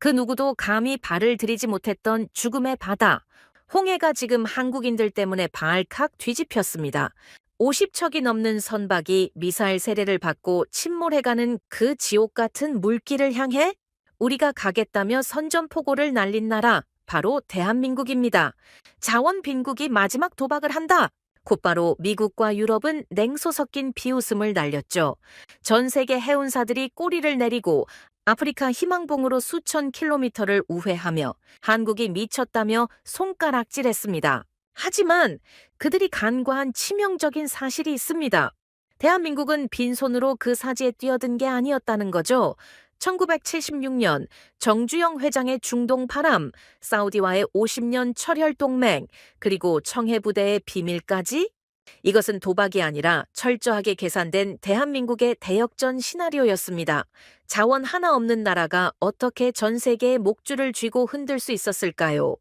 그 누구도 감히 발을 들이지 못했던 죽음의 바다. 홍해가 지금 한국인들 때문에 발칵 뒤집혔습니다. 50척이 넘는 선박이 미사일 세례를 받고 침몰해가는 그 지옥 같은 물길을 향해 우리가 가겠다며 선전포고를 날린 나라, 바로 대한민국입니다. 자원 빈국이 마지막 도박을 한다. 곧바로 미국과 유럽은 냉소 섞인 비웃음을 날렸죠. 전 세계 해운사들이 꼬리를 내리고 아프리카 희망봉으로 수천 킬로미터를 우회하며 한국이 미쳤다며 손가락질했습니다. 하지만 그들이 간과한 치명적인 사실이 있습니다. 대한민국은 빈손으로 그 사지에 뛰어든 게 아니었다는 거죠. 1976년 정주영 회장의 중동 파람, 사우디와의 50년 철혈 동맹, 그리고 청해부대의 비밀까지? 이것은 도박이 아니라 철저하게 계산된 대한민국의 대역전 시나리오였습니다. 자원 하나 없는 나라가 어떻게 전 세계의 목줄을 쥐고 흔들 수 있었을까요?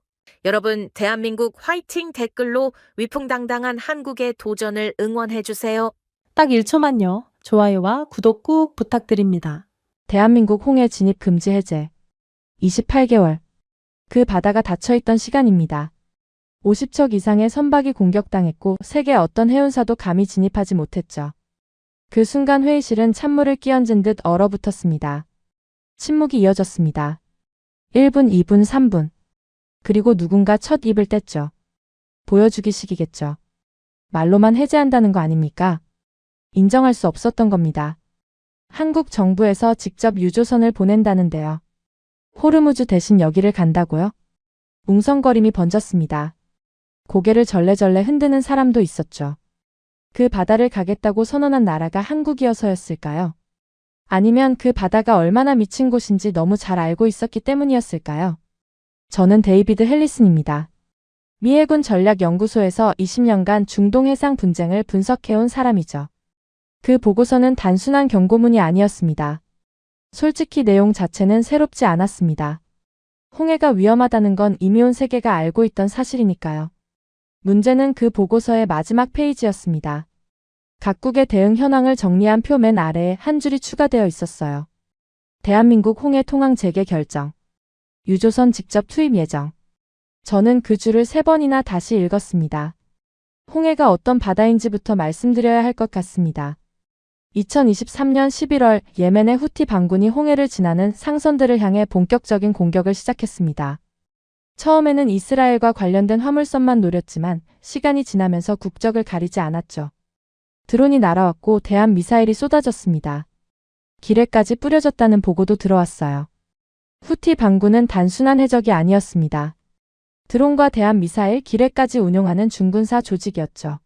여러분, 대한민국 화이팅 댓글로 위풍당당한 한국의 도전을 응원해주세요. 딱 1초만요. 좋아요와 구독 꾹 부탁드립니다. 대한민국 홍해 진입 금지 해제. 28개월. 그 바다가 닫혀있던 시간입니다. 50척 이상의 선박이 공격당했고 세계 어떤 해운사도 감히 진입하지 못했죠. 그 순간 회의실은 찬물을 끼얹은 듯 얼어붙었습니다. 침묵이 이어졌습니다. 1분, 2분, 3분. 그리고 누군가 첫 입을 뗐죠. 보여주기식이겠죠. 말로만 해제한다는 거 아닙니까? 인정할 수 없었던 겁니다. 한국 정부에서 직접 유조선을 보낸다는데요. 호르무즈 대신 여기를 간다고요? 웅성거림이 번졌습니다. 고개를 절레절레 흔드는 사람도 있었죠. 그 바다를 가겠다고 선언한 나라가 한국이어서였을까요? 아니면 그 바다가 얼마나 미친 곳인지 너무 잘 알고 있었기 때문이었을까요? 저는 데이비드 헬리슨입니다. 미 해군 전략연구소에서 20년간 중동 해상 분쟁을 분석해온 사람이죠. 그 보고서는 단순한 경고문이 아니었습니다. 솔직히 내용 자체는 새롭지 않았습니다. 홍해가 위험하다는 건 이미 온 세계가 알고 있던 사실이니까요. 문제는 그 보고서의 마지막 페이지였습니다. 각국의 대응 현황을 정리한 표 맨 아래에 한 줄이 추가되어 있었어요. 대한민국 홍해 통항 재개 결정. 유조선 직접 투입 예정. 저는 그 줄을 3번이나 다시 읽었습니다. 홍해가 어떤 바다인지부터 말씀드려야 할 것 같습니다. 2023년 11월 예멘의 후티 반군이 홍해를 지나는 상선들을 향해 본격적인 공격을 시작했습니다. 처음에는 이스라엘과 관련된 화물선만 노렸지만 시간이 지나면서 국적을 가리지 않았죠. 드론이 날아왔고 대한 미사일이 쏟아졌습니다. 기뢰까지 뿌려졌다는 보고도 들어왔어요. 후티 반군은 단순한 해적이 아니었습니다. 드론과 대한 미사일, 기뢰까지 운용하는 중군사 조직이었죠.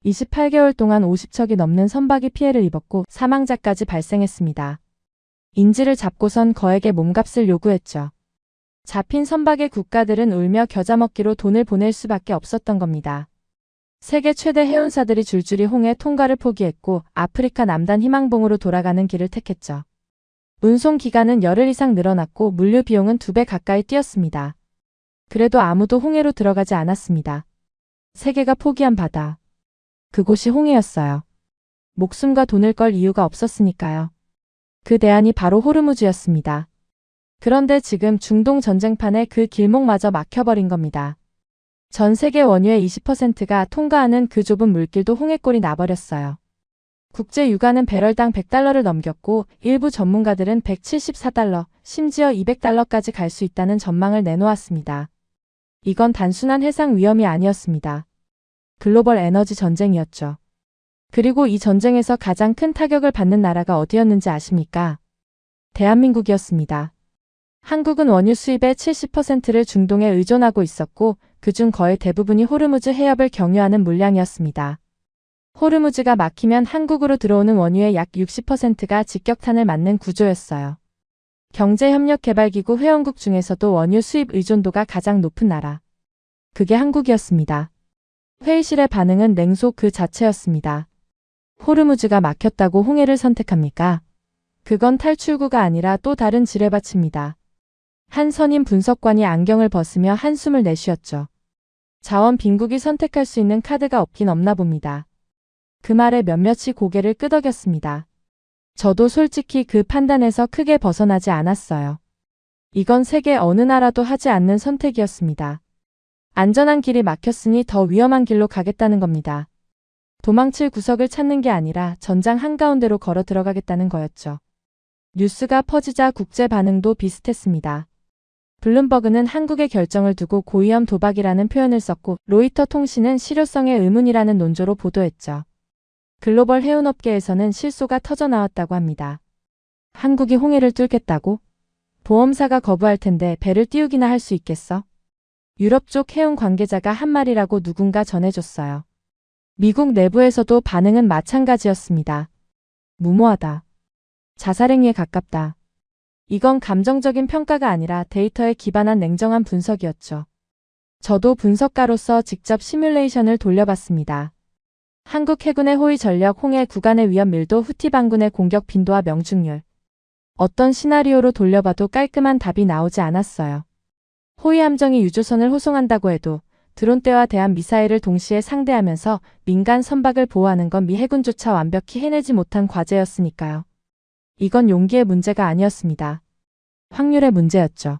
28개월 동안 50척이 넘는 선박이 피해를 입었고 사망자까지 발생했습니다. 인질을 잡고선 거액의 몸값을 요구했죠. 잡힌 선박의 국가들은 울며 겨자먹기로 돈을 보낼 수밖에 없었던 겁니다. 세계 최대 해운사들이 줄줄이 홍해 통과를 포기했고 아프리카 남단 희망봉으로 돌아가는 길을 택했죠. 운송 기간은 열흘 이상 늘어났고 물류 비용은 2배 가까이 뛰었습니다. 그래도 아무도 홍해로 들어가지 않았습니다. 세계가 포기한 바다. 그곳이 홍해였어요. 목숨과 돈을 걸 이유가 없었으니까요. 그 대안이 바로 호르무즈였습니다. 그런데 지금 중동 전쟁판에 그 길목마저 막혀버린 겁니다. 전 세계 원유의 20%가 통과하는 그 좁은 물길도 홍해꼴이 나버렸어요. 국제 유가는 배럴당 100달러를 넘겼고 일부 전문가들은 174달러, 심지어 200달러까지 갈 수 있다는 전망을 내놓았습니다. 이건 단순한 해상 위험이 아니었습니다. 글로벌 에너지 전쟁이었죠. 그리고 이 전쟁에서 가장 큰 타격을 받는 나라가 어디였는지 아십니까? 대한민국이었습니다. 한국은 원유 수입의 70%를 중동에 의존하고 있었고 그중 거의 대부분이 호르무즈 해협을 경유하는 물량이었습니다. 호르무즈가 막히면 한국으로 들어오는 원유의 약 60%가 직격탄을 맞는 구조였어요. 경제협력개발기구 회원국 중에서도 원유 수입 의존도가 가장 높은 나라. 그게 한국이었습니다. 회의실의 반응은 냉소 그 자체였습니다. 호르무즈가 막혔다고 홍해를 선택합니까? 그건 탈출구가 아니라 또 다른 지뢰밭입니다. 한 선임 분석관이 안경을 벗으며 한숨을 내쉬었죠. 자원 빈국이 선택할 수 있는 카드가 없긴 없나 봅니다. 그 말에 몇몇이 고개를 끄덕였습니다. 저도 솔직히 그 판단에서 크게 벗어나지 않았어요. 이건 세계 어느 나라도 하지 않는 선택이었습니다. 안전한 길이 막혔으니 더 위험한 길로 가겠다는 겁니다. 도망칠 구석을 찾는 게 아니라 전장 한가운데로 걸어 들어가겠다는 거였죠. 뉴스가 퍼지자 국제 반응도 비슷했습니다. 블룸버그는 한국의 결정을 두고 고위험 도박이라는 표현을 썼고 로이터 통신은 실효성의 의문이라는 논조로 보도했죠. 글로벌 해운업계에서는 실소가 터져나왔다고 합니다. 한국이 홍해를 뚫겠다고? 보험사가 거부할 텐데 배를 띄우기나 할 수 있겠어? 유럽 쪽 해운 관계자가 한 말이라고 누군가 전해줬어요. 미국 내부에서도 반응은 마찬가지였습니다. 무모하다. 자살행위에 가깝다. 이건 감정적인 평가가 아니라 데이터에 기반한 냉정한 분석이었죠. 저도 분석가로서 직접 시뮬레이션을 돌려봤습니다. 한국 해군의 호위 전력, 홍해 구간의 위험 밀도, 후티 반군의 공격 빈도와 명중률. 어떤 시나리오로 돌려봐도 깔끔한 답이 나오지 않았어요. 호위 함정이 유조선을 호송한다고 해도 드론대와 대한 미사일을 동시에 상대하면서 민간 선박을 보호하는 건 미 해군조차 완벽히 해내지 못한 과제였으니까요. 이건 용기의 문제가 아니었습니다. 확률의 문제였죠.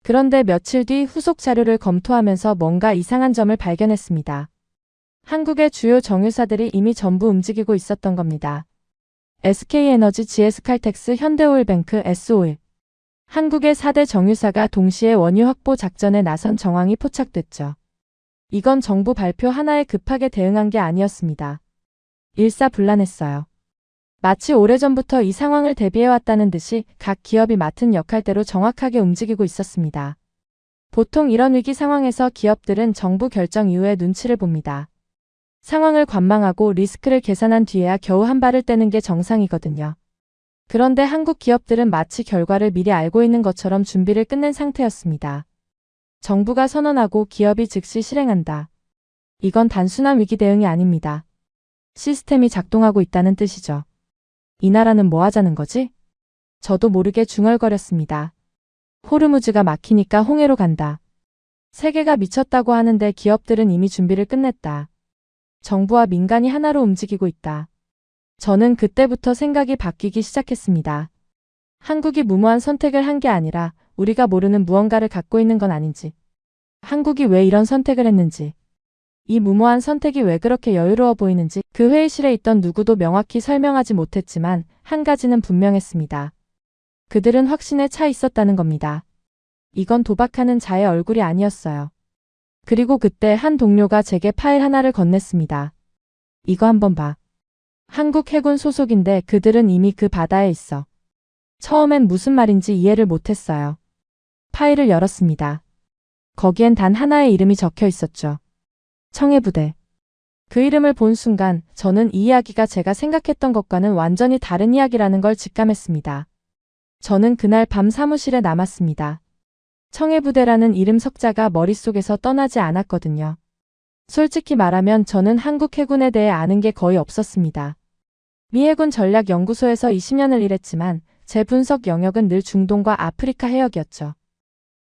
그런데 며칠 뒤 후속 자료를 검토하면서 뭔가 이상한 점을 발견했습니다. 한국의 주요 정유사들이 이미 전부 움직이고 있었던 겁니다. SK에너지, GS칼텍스, 현대오일뱅크, S오일. 한국의 4대 정유사가 동시에 원유 확보 작전에 나선 정황이 포착됐죠. 이건 정부 발표 하나에 급하게 대응한 게 아니었습니다. 일사불란했어요. 마치 오래전부터 이 상황을 대비해왔다는 듯이 각 기업이 맡은 역할대로 정확하게 움직이고 있었습니다. 보통 이런 위기 상황에서 기업들은 정부 결정 이후에 눈치를 봅니다. 상황을 관망하고 리스크를 계산한 뒤에야 겨우 한 발을 떼는 게 정상이거든요. 그런데 한국 기업들은 마치 결과를 미리 알고 있는 것처럼 준비를 끝낸 상태였습니다. 정부가 선언하고 기업이 즉시 실행한다. 이건 단순한 위기 대응이 아닙니다. 시스템이 작동하고 있다는 뜻이죠. 이 나라는 뭐 하자는 거지? 저도 모르게 중얼거렸습니다. 호르무즈가 막히니까 홍해로 간다. 세계가 미쳤다고 하는데 기업들은 이미 준비를 끝냈다. 정부와 민간이 하나로 움직이고 있다. 저는 그때부터 생각이 바뀌기 시작했습니다. 한국이 무모한 선택을 한 게 아니라 우리가 모르는 무언가를 갖고 있는 건 아닌지. 한국이 왜 이런 선택을 했는지. 이 무모한 선택이 왜 그렇게 여유로워 보이는지 그 회의실에 있던 누구도 명확히 설명하지 못했지만 한 가지는 분명했습니다. 그들은 확신에 차 있었다는 겁니다. 이건 도박하는 자의 얼굴이 아니었어요. 그리고 그때 한 동료가 제게 파일 하나를 건넸습니다. 이거 한번 봐. 한국 해군 소속인데 그들은 이미 그 바다에 있어. 처음엔 무슨 말인지 이해를 못했어요. 파일을 열었습니다. 거기엔 단 하나의 이름이 적혀 있었죠. 청해부대. 그 이름을 본 순간 저는 이 이야기가 제가 생각했던 것과는 완전히 다른 이야기라는 걸 직감했습니다. 저는 그날 밤 사무실에 남았습니다. 청해부대라는 이름 석자가 머릿속에서 떠나지 않았거든요. 솔직히 말하면 저는 한국 해군에 대해 아는 게 거의 없었습니다. 미 해군 전략연구소에서 20년을 일했지만 제 분석 영역은 늘 중동과 아프리카 해역이었죠.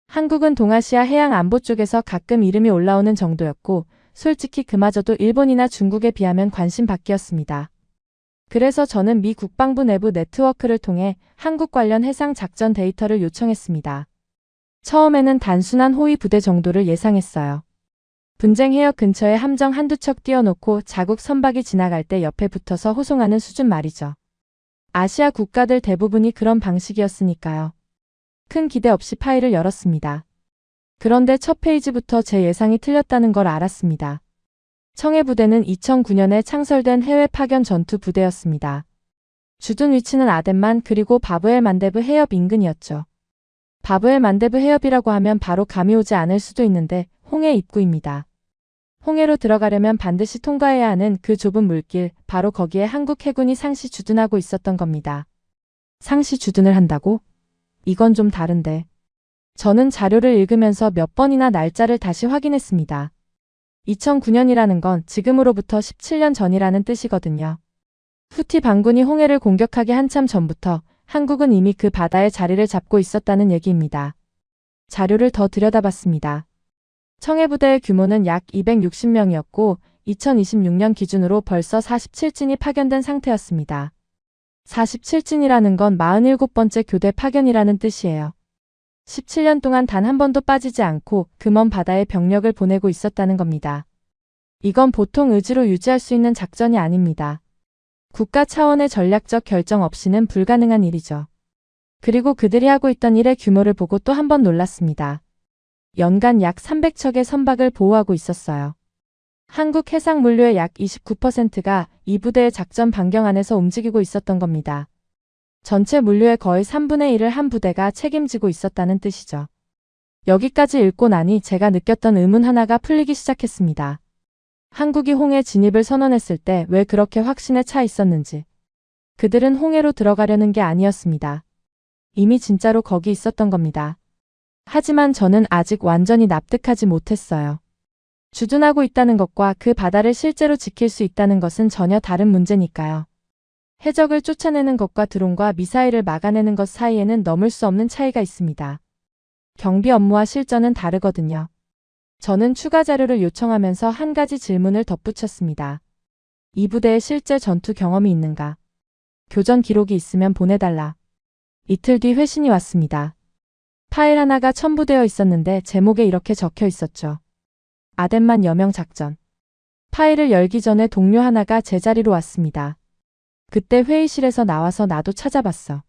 한국은 동아시아 해양 안보 쪽에서 가끔 이름이 올라오는 정도였고 솔직히 그마저도 일본이나 중국에 비하면 관심 밖이었습니다. 그래서 저는 미 국방부 내부 네트워크를 통해 한국 관련 해상 작전 데이터를 요청했습니다. 처음에는 단순한 호위 부대 정도를 예상했어요. 분쟁 해역 근처에 함정 한두 척 띄워놓고 자국 선박이 지나갈 때 옆에 붙어서 호송하는 수준 말이죠. 아시아 국가들 대부분이 그런 방식이었으니까요. 큰 기대 없이 파일을 열었습니다. 그런데 첫 페이지부터 제 예상이 틀렸다는 걸 알았습니다. 청해부대는 2009년에 창설된 해외 파견 전투 부대였습니다. 주둔 위치는 아덴만 그리고 바브엘 만데브 해협 인근이었죠. 바브엘 만데브 해협이라고 하면 바로 감이 오지 않을 수도 있는데 홍해 입구입니다. 홍해로 들어가려면 반드시 통과해야 하는 그 좁은 물길, 바로 거기에 한국 해군이 상시 주둔하고 있었던 겁니다. 상시 주둔을 한다고? 이건 좀 다른데. 저는 자료를 읽으면서 몇 번이나 날짜를 다시 확인했습니다. 2009년이라는 건 지금으로부터 17년 전이라는 뜻이거든요. 후티 반군이 홍해를 공격하기 한참 전부터 한국은 이미 그 바다에 자리를 잡고 있었다는 얘기입니다. 자료를 더 들여다봤습니다. 청해부대의 규모는 약 260명이었고 2026년 기준으로 벌써 47진이 파견된 상태였습니다. 47진이라는 건 47번째 교대 파견이라는 뜻이에요. 17년 동안 단 한 번도 빠지지 않고 그 먼 바다에 병력을 보내고 있었다는 겁니다. 이건 보통 의지로 유지할 수 있는 작전이 아닙니다. 국가 차원의 전략적 결정 없이는 불가능한 일이죠. 그리고 그들이 하고 있던 일의 규모를 보고 또 한 번 놀랐습니다. 연간 약 300척의 선박을 보호하고 있었어요. 한국 해상 물류의 약 29%가 이 부대의 작전 반경 안에서 움직이고 있었던 겁니다. 전체 물류의 거의 3분의 1을 한 부대가 책임지고 있었다는 뜻이죠. 여기까지 읽고 나니 제가 느꼈던 의문 하나가 풀리기 시작했습니다. 한국이 홍해 진입을 선언했을 때 왜 그렇게 확신에 차 있었는지. 그들은 홍해로 들어가려는 게 아니었습니다. 이미 진짜로 거기 있었던 겁니다. 하지만 저는 아직 완전히 납득하지 못했어요. 주둔하고 있다는 것과 그 바다를 실제로 지킬 수 있다는 것은 전혀 다른 문제니까요. 해적을 쫓아내는 것과 드론과 미사일을 막아내는 것 사이에는 넘을 수 없는 차이가 있습니다. 경비 업무와 실전은 다르거든요. 저는 추가 자료를 요청하면서 한 가지 질문을 덧붙였습니다. 이 부대에 실제 전투 경험이 있는가? 교전 기록이 있으면 보내달라. 이틀 뒤 회신이 왔습니다. 파일 하나가 첨부되어 있었는데 제목에 이렇게 적혀 있었죠. 아덴만 여명 작전. 파일을 열기 전에 동료 하나가 제 자리로 왔습니다. 그때 회의실에서 나와서 나도 찾아봤어.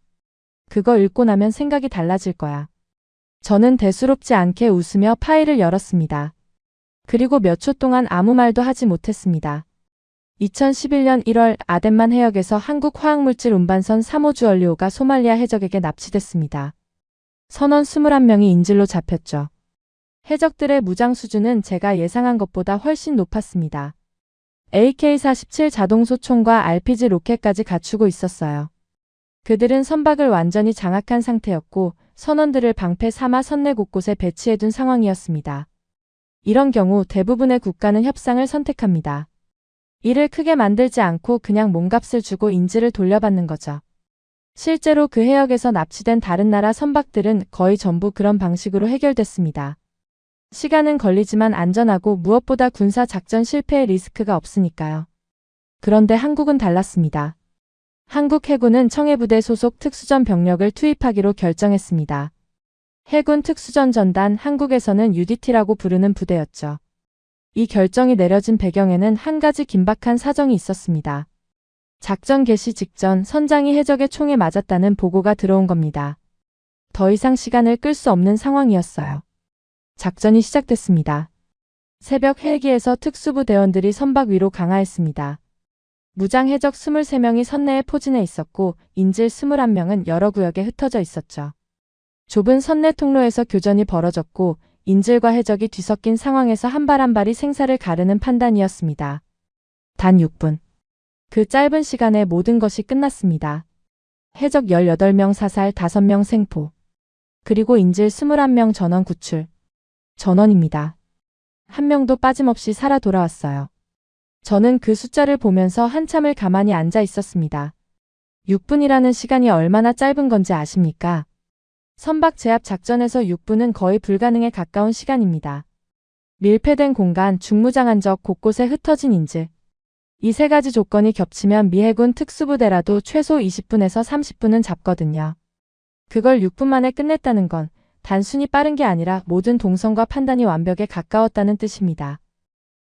그거 읽고 나면 생각이 달라질 거야. 저는 대수롭지 않게 웃으며 파일을 열었습니다. 그리고 몇 초 동안 아무 말도 하지 못했습니다. 2011년 1월 아덴만 해역에서 한국 화학물질 운반선 3호 주얼리오가 소말리아 해적에게 납치됐습니다. 선원 21명이 인질로 잡혔죠. 해적들의 무장 수준은 제가 예상한 것보다 훨씬 높았습니다. AK-47 자동소총과 RPG 로켓까지 갖추고 있었어요. 그들은 선박을 완전히 장악한 상태였고 선원들을 방패 삼아 선내 곳곳에 배치해둔 상황이었습니다. 이런 경우 대부분의 국가는 협상을 선택합니다. 일을 크게 만들지 않고 그냥 몸값을 주고 인질을 돌려받는 거죠. 실제로 그 해역에서 납치된 다른 나라 선박들은 거의 전부 그런 방식으로 해결됐습니다. 시간은 걸리지만 안전하고 무엇보다 군사 작전 실패의 리스크가 없으니까요. 그런데 한국은 달랐습니다. 한국 해군은 청해부대 소속 특수전 병력을 투입하기로 결정했습니다. 해군 특수전 전단 한국에서는 UDT라고 부르는 부대였죠. 이 결정이 내려진 배경에는 한 가지 긴박한 사정이 있었습니다. 작전 개시 직전 선장이 해적의 총에 맞았다는 보고가 들어온 겁니다. 더 이상 시간을 끌 수 없는 상황이었어요. 작전이 시작됐습니다. 새벽 헬기에서 특수부 대원들이 선박 위로 강하했습니다. 무장 해적 23명이 선내에 포진해 있었고 인질 21명은 여러 구역에 흩어져 있었죠. 좁은 선내 통로에서 교전이 벌어졌고 인질과 해적이 뒤섞인 상황에서 한 발 한 발이 생사를 가르는 판단이었습니다. 단 6분. 그 짧은 시간에 모든 것이 끝났습니다. 해적 18명 사살 5명 생포. 그리고 인질 21명 전원 구출. 전원입니다. 한 명도 빠짐없이 살아 돌아왔어요. 저는 그 숫자를 보면서 한참을 가만히 앉아 있었습니다. 6분이라는 시간이 얼마나 짧은 건지 아십니까? 선박 제압 작전에서 6분은 거의 불가능에 가까운 시간입니다. 밀폐된 공간, 중무장한 적, 곳곳에 흩어진 인질. 이 세 가지 조건이 겹치면 미 해군 특수부대라도 최소 20분에서 30분은 잡거든요. 그걸 6분 만에 끝냈다는 건 단순히 빠른 게 아니라 모든 동선과 판단이 완벽에 가까웠다는 뜻입니다.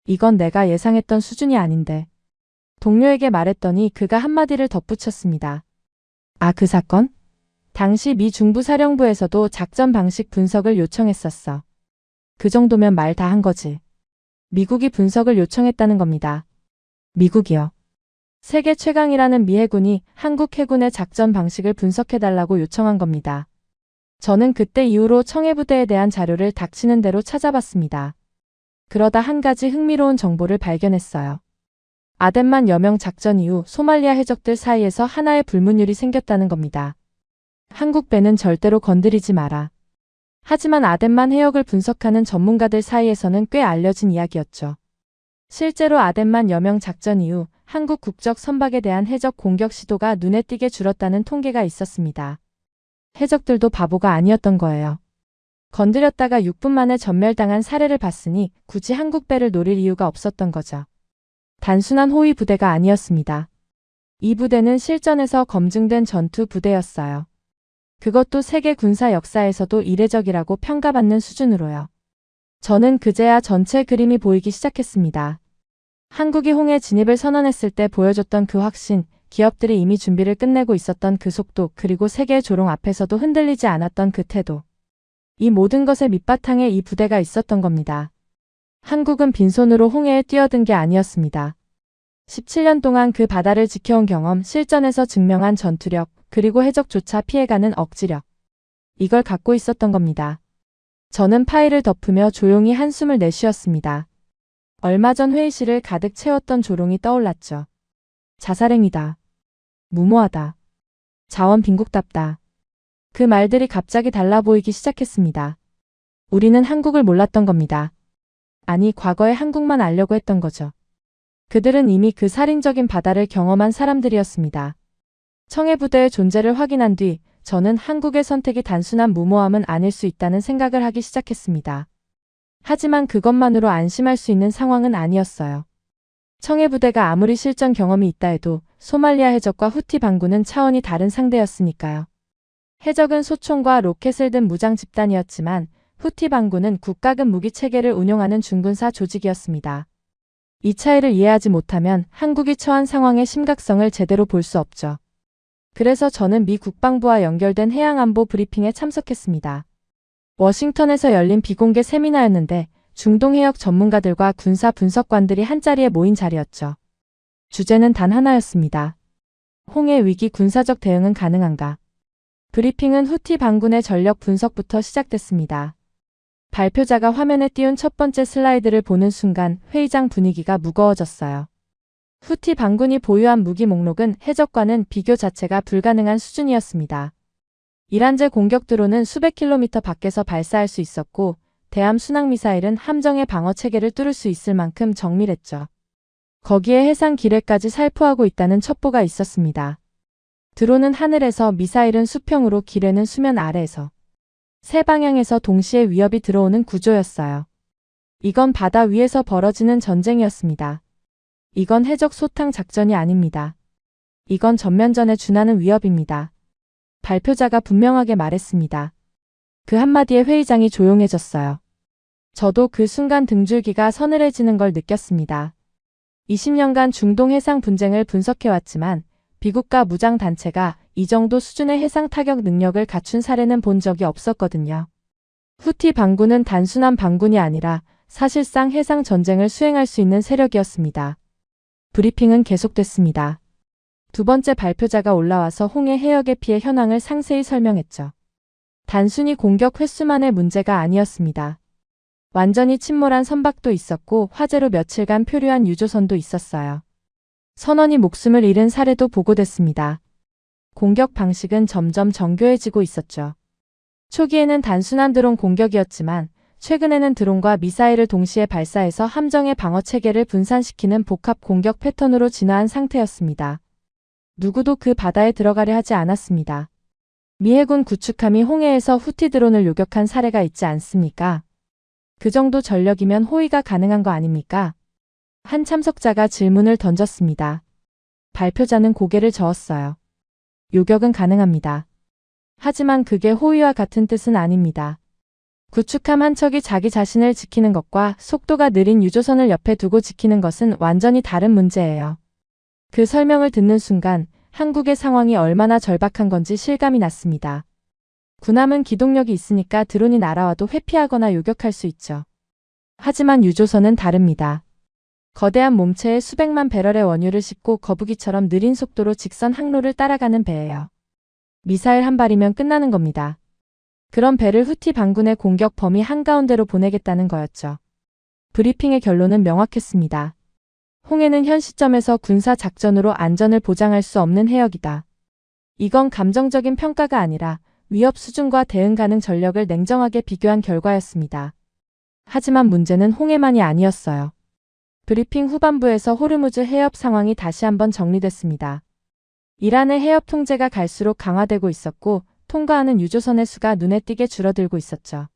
이건 내가 예상했던 수준이 아닌데. 동료에게 말했더니 그가 한마디를 덧붙였습니다. 아, 그 사건? 당시 미 중부사령부에서도 작전 방식 분석을 요청했었어. 그 정도면 말 다 한 거지. 미국이 분석을 요청했다는 겁니다. 미국이요. 세계 최강이라는 미 해군이 한국 해군의 작전 방식을 분석해달라고 요청한 겁니다. 저는 그때 이후로 청해부대에 대한 자료를 닥치는 대로 찾아봤습니다. 그러다 한 가지 흥미로운 정보를 발견했어요. 아덴만 여명 작전 이후 소말리아 해적들 사이에서 하나의 불문율이 생겼다는 겁니다. 한국 배는 절대로 건드리지 마라. 하지만 아덴만 해역을 분석하는 전문가들 사이에서는 꽤 알려진 이야기였죠. 실제로 아덴만 여명 작전 이후 한국 국적 선박에 대한 해적 공격 시도가 눈에 띄게 줄었다는 통계가 있었습니다. 해적들도 바보가 아니었던 거예요. 건드렸다가 6분 만에 전멸당한 사례를 봤으니 굳이 한국 배를 노릴 이유가 없었던 거죠. 단순한 호위 부대가 아니었습니다. 이 부대는 실전에서 검증된 전투 부대였어요. 그것도 세계 군사 역사에서도 이례적이라고 평가받는 수준으로요. 저는 그제야 전체 그림이 보이기 시작했습니다. 한국이 홍해 진입을 선언했을 때 보여줬던 그 확신, 기업들이 이미 준비를 끝내고 있었던 그 속도, 그리고 세계 조롱 앞에서도 흔들리지 않았던 그 태도. 이 모든 것의 밑바탕에 이 부대가 있었던 겁니다. 한국은 빈손으로 홍해에 뛰어든 게 아니었습니다. 17년 동안 그 바다를 지켜온 경험, 실전에서 증명한 전투력, 그리고 해적조차 피해가는 억지력. 이걸 갖고 있었던 겁니다. 저는 파일을 덮으며 조용히 한숨을 내쉬었습니다. 얼마 전 회의실을 가득 채웠던 조롱이 떠올랐죠. 자살행위다. 무모하다. 자원 빈국답다. 그 말들이 갑자기 달라 보이기 시작했습니다. 우리는 한국을 몰랐던 겁니다. 아니, 과거의 한국만 알려고 했던 거죠. 그들은 이미 그 살인적인 바다를 경험한 사람들이었습니다. 청해부대의 존재를 확인한 뒤 저는 한국의 선택이 단순한 무모함은 아닐 수 있다는 생각을 하기 시작했습니다. 하지만 그것만으로 안심할 수 있는 상황은 아니었어요. 청해부대가 아무리 실전 경험이 있다 해도 소말리아 해적과 후티 반군은 차원이 다른 상대였으니까요. 해적은 소총과 로켓을 든 무장 집단이었지만 후티 반군은 국가급 무기 체계를 운용하는 중군사 조직이었습니다. 이 차이를 이해하지 못하면 한국이 처한 상황의 심각성을 제대로 볼 수 없죠. 그래서 저는 미 국방부와 연결된 해양안보 브리핑에 참석했습니다. 워싱턴에서 열린 비공개 세미나였는데 중동 해역 전문가들과 군사 분석관들이 한자리에 모인 자리였죠. 주제는 단 하나였습니다. 홍해 위기 군사적 대응은 가능한가? 브리핑은 후티 반군의 전력 분석부터 시작됐습니다. 발표자가 화면에 띄운 첫 번째 슬라이드를 보는 순간 회의장 분위기가 무거워졌어요. 후티 반군이 보유한 무기 목록은 해적과는 비교 자체가 불가능한 수준이었습니다. 이란제 공격 드론은 수백 킬로미터 밖에서 발사할 수 있었고 대함 순항미사일은 함정의 방어 체계를 뚫을 수 있을 만큼 정밀했죠. 거기에 해상 기뢰까지 살포하고 있다는 첩보가 있었습니다. 드론은 하늘에서, 미사일은 수평으로, 기뢰는 수면 아래에서. 세 방향에서 동시에 위협이 들어오는 구조였어요. 이건 바다 위에서 벌어지는 전쟁이었습니다. 이건 해적 소탕 작전이 아닙니다. 이건 전면전에 준하는 위협입니다. 발표자가 분명하게 말했습니다. 그 한마디에 회의장이 조용해졌어요. 저도 그 순간 등줄기가 서늘해지는 걸 느꼈습니다. 20년간 중동 해상 분쟁을 분석해왔지만 비국가 무장단체가 이 정도 수준의 해상 타격 능력을 갖춘 사례는 본 적이 없었거든요. 후티 반군은 단순한 반군이 아니라 사실상 해상 전쟁을 수행할 수 있는 세력이었습니다. 브리핑은 계속됐습니다. 두 번째 발표자가 올라와서 홍해 해역의 피해 현황을 상세히 설명했죠. 단순히 공격 횟수만의 문제가 아니었습니다. 완전히 침몰한 선박도 있었고 화재로 며칠간 표류한 유조선도 있었어요. 선원이 목숨을 잃은 사례도 보고됐습니다. 공격 방식은 점점 정교해지고 있었죠. 초기에는 단순한 드론 공격이었지만 최근에는 드론과 미사일을 동시에 발사해서 함정의 방어 체계를 분산시키는 복합 공격 패턴으로 진화한 상태였습니다. 누구도 그 바다에 들어가려 하지 않았습니다. 미 해군 구축함이 홍해에서 후티 드론을 요격한 사례가 있지 않습니까? 그 정도 전력이면 호위가 가능한 거 아닙니까? 한 참석자가 질문을 던졌습니다. 발표자는 고개를 저었어요. 요격은 가능합니다. 하지만 그게 호위와 같은 뜻은 아닙니다. 구축함 한 척이 자기 자신을 지키는 것과 속도가 느린 유조선을 옆에 두고 지키는 것은 완전히 다른 문제예요. 그 설명을 듣는 순간 한국의 상황이 얼마나 절박한 건지 실감이 났습니다. 군함은 기동력이 있으니까 드론이 날아와도 회피하거나 요격할 수 있죠. 하지만 유조선은 다릅니다. 거대한 몸체에 수백만 배럴의 원유를 싣고 거북이처럼 느린 속도로 직선 항로를 따라가는 배예요. 미사일 한 발이면 끝나는 겁니다. 그런 배를 후티 반군의 공격 범위 한가운데로 보내겠다는 거였죠. 브리핑의 결론은 명확했습니다. 홍해는 현 시점에서 군사 작전으로 안전을 보장할 수 없는 해역이다. 이건 감정적인 평가가 아니라 위협 수준과 대응 가능 전력을 냉정하게 비교한 결과였습니다. 하지만 문제는 홍해만이 아니었어요. 브리핑 후반부에서 호르무즈 해협 상황이 다시 한번 정리됐습니다. 이란의 해협 통제가 갈수록 강화되고 있었고 통과하는 유조선의 수가 눈에 띄게 줄어들고 있었죠.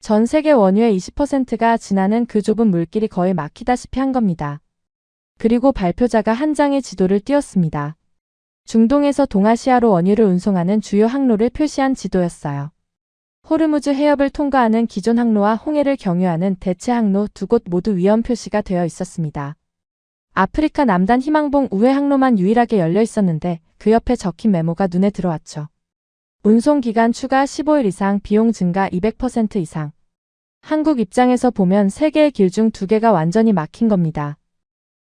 전 세계 원유의 20%가 지나는 그 좁은 물길이 거의 막히다시피 한 겁니다. 그리고 발표자가 한 장의 지도를 띄웠습니다. 중동에서 동아시아로 원유를 운송하는 주요 항로를 표시한 지도였어요. 호르무즈 해협을 통과하는 기존 항로와 홍해를 경유하는 대체 항로 두 곳 모두 위험 표시가 되어 있었습니다. 아프리카 남단 희망봉 우회 항로만 유일하게 열려 있었는데 그 옆에 적힌 메모가 눈에 들어왔죠. 운송 기간 추가 15일 이상, 비용 증가 200% 이상. 한국 입장에서 보면 3개의 길 중 2개가 완전히 막힌 겁니다.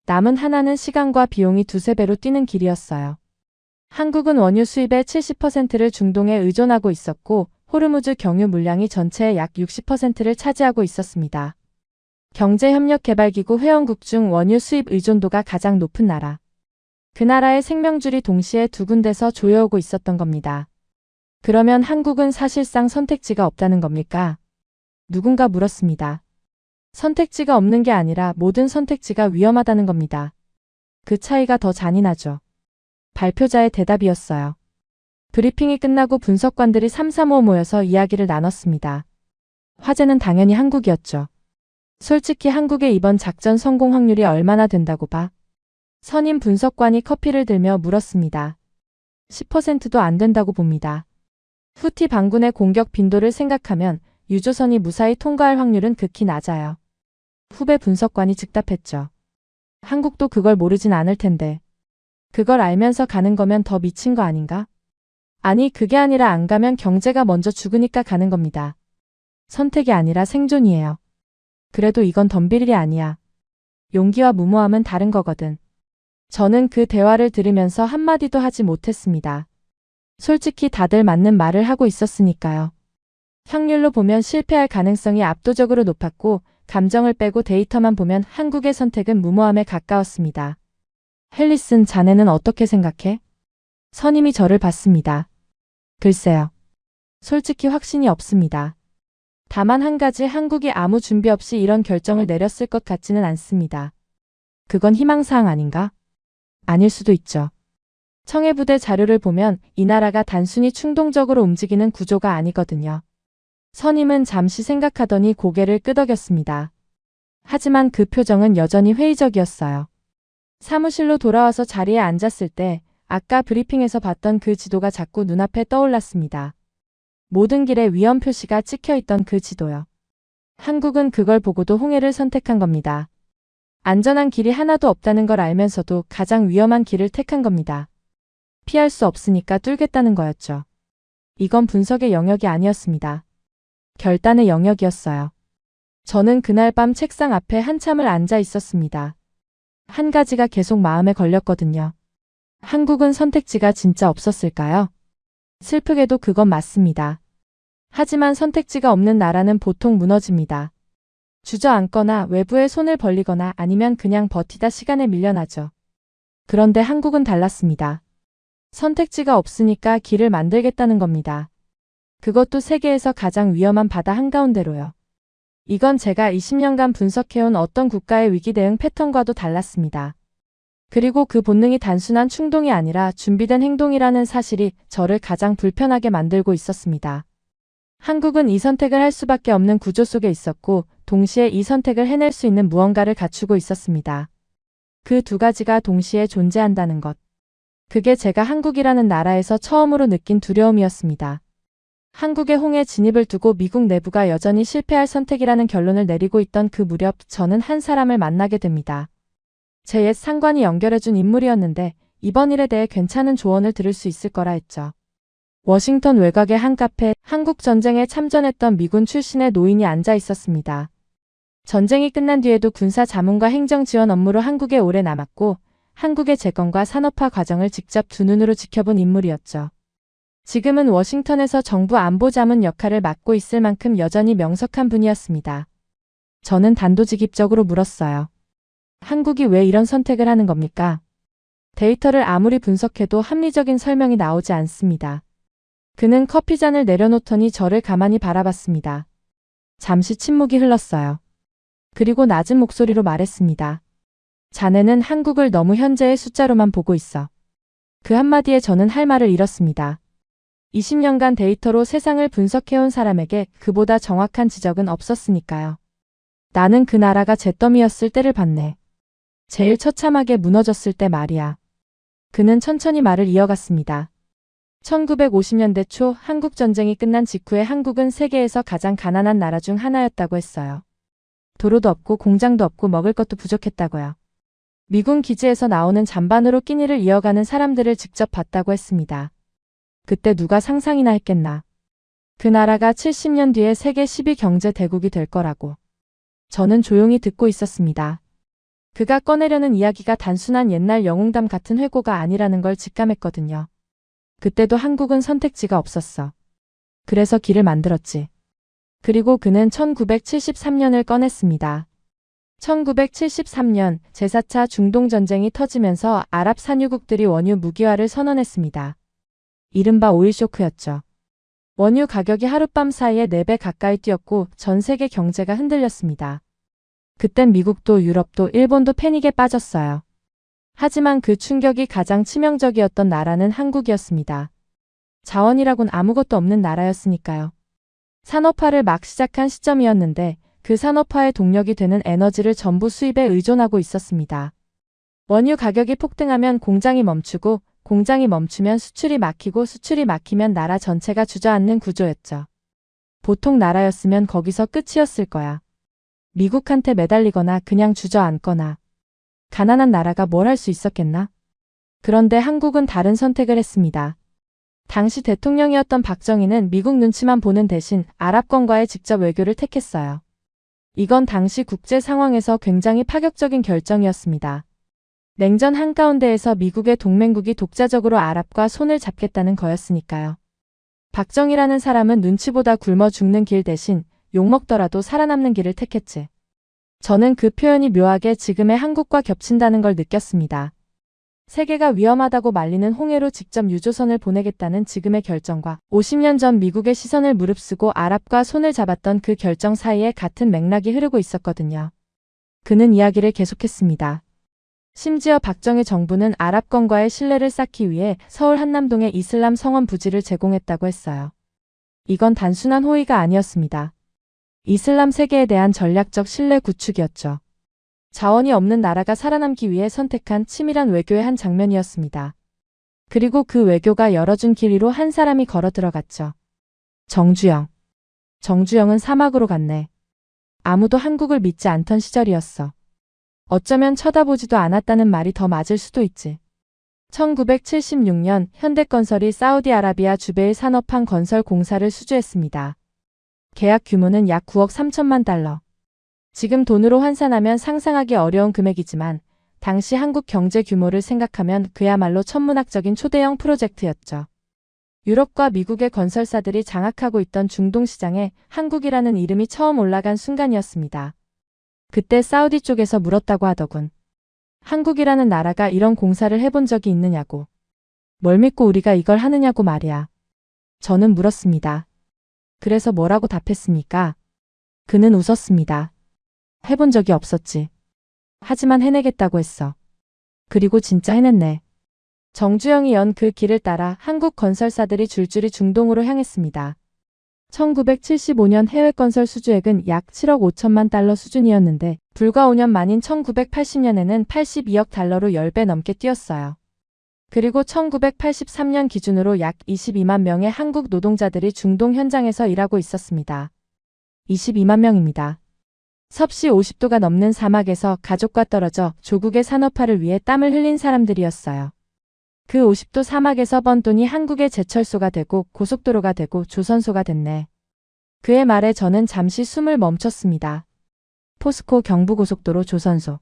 남은 하나는 시간과 비용이 두세 배로 뛰는 길이었어요. 한국은 원유 수입의 70%를 중동에 의존하고 있었고 호르무즈 경유 물량이 전체의 약 60%를 차지하고 있었습니다. 경제협력개발기구 회원국 중 원유 수입 의존도가 가장 높은 나라. 그 나라의 생명줄이 동시에 두 군데서 조여오고 있었던 겁니다. 그러면 한국은 사실상 선택지가 없다는 겁니까? 누군가 물었습니다. 선택지가 없는 게 아니라 모든 선택지가 위험하다는 겁니다. 그 차이가 더 잔인하죠. 발표자의 대답이었어요. 브리핑이 끝나고 분석관들이 삼삼오오 모여서 이야기를 나눴습니다. 화제는 당연히 한국이었죠. 솔직히 한국의 이번 작전 성공 확률이 얼마나 된다고 봐? 선임 분석관이 커피를 들며 물었습니다. 10%도 안 된다고 봅니다. 후티 반군의 공격 빈도를 생각하면 유조선이 무사히 통과할 확률은 극히 낮아요. 후배 분석관이 즉답했죠. 한국도 그걸 모르진 않을 텐데. 그걸 알면서 가는 거면 더 미친 거 아닌가? 아니, 그게 아니라 안 가면 경제가 먼저 죽으니까 가는 겁니다. 선택이 아니라 생존이에요. 그래도 이건 덤빌 일이 아니야. 용기와 무모함은 다른 거거든. 저는 그 대화를 들으면서 한마디도 하지 못했습니다. 솔직히 다들 맞는 말을 하고 있었으니까요. 확률로 보면 실패할 가능성이 압도적으로 높았고 감정을 빼고 데이터만 보면 한국의 선택은 무모함에 가까웠습니다. 헬리슨, 자네는 어떻게 생각해? 선임이 저를 봤습니다. 글쎄요. 솔직히 확신이 없습니다. 다만 한 가지, 한국이 아무 준비 없이 이런 결정을 내렸을 것 같지는 않습니다. 그건 희망사항 아닌가? 아닐 수도 있죠. 청해부대 자료를 보면 이 나라가 단순히 충동적으로 움직이는 구조가 아니거든요. 선임은 잠시 생각하더니 고개를 끄덕였습니다. 하지만 그 표정은 여전히 회의적이었어요. 사무실로 돌아와서 자리에 앉았을 때 아까 브리핑에서 봤던 그 지도가 자꾸 눈앞에 떠올랐습니다. 모든 길에 위험 표시가 찍혀있던 그 지도요. 한국은 그걸 보고도 홍해를 선택한 겁니다. 안전한 길이 하나도 없다는 걸 알면서도 가장 위험한 길을 택한 겁니다. 피할 수 없으니까 뚫겠다는 거였죠. 이건 분석의 영역이 아니었습니다. 결단의 영역이었어요. 저는 그날 밤 책상 앞에 한참을 앉아 있었습니다. 한 가지가 계속 마음에 걸렸거든요. 한국은 선택지가 진짜 없었을까요? 슬프게도 그건 맞습니다. 하지만 선택지가 없는 나라는 보통 무너집니다. 주저앉거나 외부에 손을 벌리거나 아니면 그냥 버티다 시간에 밀려나죠. 그런데 한국은 달랐습니다. 선택지가 없으니까 길을 만들겠다는 겁니다. 그것도 세계에서 가장 위험한 바다 한가운데로요. 이건 제가 20년간 분석해온 어떤 국가의 위기 대응 패턴과도 달랐습니다. 그리고 그 본능이 단순한 충동이 아니라 준비된 행동이라는 사실이 저를 가장 불편하게 만들고 있었습니다. 한국은 이 선택을 할 수밖에 없는 구조 속에 있었고 동시에 이 선택을 해낼 수 있는 무언가를 갖추고 있었습니다. 그 두 가지가 동시에 존재한다는 것. 그게 제가 한국이라는 나라에서 처음으로 느낀 두려움이었습니다. 한국의 홍해 진입을 두고 미국 내부가 여전히 실패할 선택이라는 결론을 내리고 있던 그 무렵 저는 한 사람을 만나게 됩니다. 제 옛 상관이 연결해준 인물이었는데 이번 일에 대해 괜찮은 조언을 들을 수 있을 거라 했죠. 워싱턴 외곽의 한 카페, 한국 전쟁에 참전했던 미군 출신의 노인이 앉아 있었습니다. 전쟁이 끝난 뒤에도 군사 자문과 행정 지원 업무로 한국에 오래 남았고 한국의 재건과 산업화 과정을 직접 두 눈으로 지켜본 인물이었죠. 지금은 워싱턴에서 정부 안보자문 역할을 맡고 있을 만큼 여전히 명석한 분이었습니다. 저는 단도직입적으로 물었어요. 한국이 왜 이런 선택을 하는 겁니까? 데이터를 아무리 분석해도 합리적인 설명이 나오지 않습니다. 그는 커피잔을 내려놓더니 저를 가만히 바라봤습니다. 잠시 침묵이 흘렀어요. 그리고 낮은 목소리로 말했습니다. 자네는 한국을 너무 현재의 숫자로만 보고 있어. 그 한마디에 저는 할 말을 잃었습니다. 20년간 데이터로 세상을 분석해온 사람에게 그보다 정확한 지적은 없었으니까요. 나는 그 나라가 잿더미였을 때를 봤네. 제일 처참하게 무너졌을 때 말이야. 그는 천천히 말을 이어갔습니다. 1950년대 초 한국 전쟁이 끝난 직후에 한국은 세계에서 가장 가난한 나라 중 하나였다고 했어요. 도로도 없고 공장도 없고 먹을 것도 부족했다고요. 미군 기지에서 나오는 잠반으로 끼니를 이어가는 사람들을 직접 봤다고 했습니다. 그때 누가 상상이나 했겠나. 그 나라가 70년 뒤에 세계 10위 경제 대국이 될 거라고. 저는 조용히 듣고 있었습니다. 그가 꺼내려는 이야기가 단순한 옛날 영웅담 같은 회고가 아니라는 걸 직감했거든요. 그때도 한국은 선택지가 없었어. 그래서 길을 만들었지. 그리고 그는 1973년을 꺼냈습니다. 1973년 제4차 중동전쟁이 터지면서 아랍 산유국들이 원유 무기화를 선언했습니다. 이른바 오일 쇼크였죠. 원유 가격이 하룻밤 사이에 4배 가까이 뛰었고 전 세계 경제가 흔들렸습니다. 그땐 미국도 유럽도 일본도 패닉에 빠졌어요. 하지만 그 충격이 가장 치명적이었던 나라는 한국이었습니다. 자원이라곤 아무것도 없는 나라였으니까요. 산업화를 막 시작한 시점이었는데 그 산업화의 동력이 되는 에너지를 전부 수입에 의존하고 있었습니다. 원유 가격이 폭등하면 공장이 멈추고 공장이 멈추면 수출이 막히고 수출이 막히면 나라 전체가 주저앉는 구조였죠. 보통 나라였으면 거기서 끝이었을 거야. 미국한테 매달리거나 그냥 주저앉거나. 가난한 나라가 뭘 할 수 있었겠나? 그런데 한국은 다른 선택을 했습니다. 당시 대통령이었던 박정희는 미국 눈치만 보는 대신 아랍권과의 직접 외교를 택했어요. 이건 당시 국제 상황에서 굉장히 파격적인 결정이었습니다. 냉전 한가운데에서 미국의 동맹국이 독자적으로 아랍과 손을 잡겠다는 거였으니까요. 박정희라는 사람은 눈치보다 굶어 죽는 길 대신 욕먹더라도 살아남는 길을 택했지. 저는 그 표현이 묘하게 지금의 한국과 겹친다는 걸 느꼈습니다. 세계가 위험하다고 말리는 홍해로 직접 유조선을 보내겠다는 지금의 결정과 50년 전 미국의 시선을 무릅쓰고 아랍과 손을 잡았던 그 결정 사이에 같은 맥락이 흐르고 있었거든요. 그는 이야기를 계속했습니다. 심지어 박정희 정부는 아랍권과의 신뢰를 쌓기 위해 서울 한남동에 이슬람 성원 부지를 제공했다고 했어요. 이건 단순한 호의가 아니었습니다. 이슬람 세계에 대한 전략적 신뢰 구축이었죠. 자원이 없는 나라가 살아남기 위해 선택한 치밀한 외교의 한 장면이었습니다. 그리고 그 외교가 열어준 길 위로 한 사람이 걸어 들어갔죠. 정주영. 정주영은 사막으로 갔네. 아무도 한국을 믿지 않던 시절이었어. 어쩌면 쳐다보지도 않았다는 말이 더 맞을 수도 있지. 1976년 현대건설이 사우디아라비아 주베일 산업항 건설 공사를 수주했습니다. 계약 규모는 약 9억 3천만 달러. 지금 돈으로 환산하면 상상하기 어려운 금액이지만 당시 한국 경제 규모를 생각하면 그야말로 천문학적인 초대형 프로젝트였죠. 유럽과 미국의 건설사들이 장악하고 있던 중동 시장에 한국이라는 이름이 처음 올라간 순간이었습니다. 그때 사우디 쪽에서 물었다고 하더군. 한국이라는 나라가 이런 공사를 해본 적이 있느냐고. 뭘 믿고 우리가 이걸 하느냐고 말이야. 저는 물었습니다. 그래서 뭐라고 답했습니까? 그는 웃었습니다. 해본 적이 없었지. 하지만 해내겠다고 했어. 그리고 진짜 해냈네. 정주영이 연 그 길을 따라 한국 건설사들이 줄줄이 중동으로 향했습니다. 1975년 해외 건설 수주액은 약 7억 5천만 달러 수준이었는데 불과 5년 만인 1980년에는 82억 달러로 10배 넘게 뛰었어요. 그리고 1983년 기준으로 약 22만 명의 한국 노동자들이 중동 현장에서 일하고 있었습니다. 22만 명입니다. 섭씨 50도가 넘는 사막에서 가족과 떨어져 조국의 산업화를 위해 땀을 흘린 사람들이었어요. 그 50도 사막에서 번 돈이 한국의 제철소가 되고 고속도로가 되고 조선소가 됐네. 그의 말에 저는 잠시 숨을 멈췄습니다. 포스코 경부고속도로 조선소.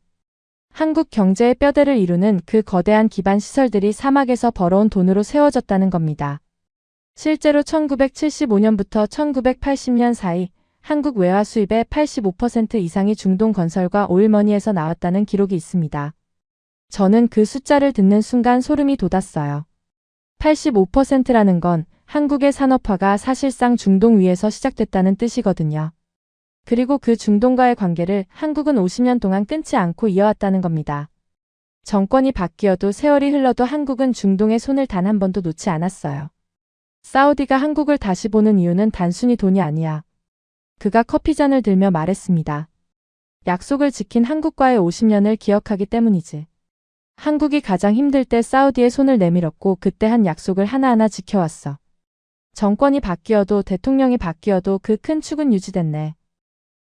한국 경제의 뼈대를 이루는 그 거대한 기반 시설들이 사막에서 벌어온 돈으로 세워졌다는 겁니다. 실제로 1975년부터 1980년 사이 한국 외화 수입의 85% 이상이 중동 건설과 오일머니에서 나왔다는 기록이 있습니다. 저는 그 숫자를 듣는 순간 소름이 돋았어요. 85%라는 건 한국의 산업화가 사실상 중동 위에서 시작됐다는 뜻이거든요. 그리고 그 중동과의 관계를 한국은 50년 동안 끊지 않고 이어왔다는 겁니다. 정권이 바뀌어도 세월이 흘러도 한국은 중동의 손을 단 한 번도 놓지 않았어요. 사우디가 한국을 다시 보는 이유는 단순히 돈이 아니야. 그가 커피잔을 들며 말했습니다. 약속을 지킨 한국과의 50년을 기억하기 때문이지. 한국이 가장 힘들 때 사우디의 손을 내밀었고 그때 한 약속을 하나하나 지켜왔어. 정권이 바뀌어도 대통령이 바뀌어도 그 큰 축은 유지됐네.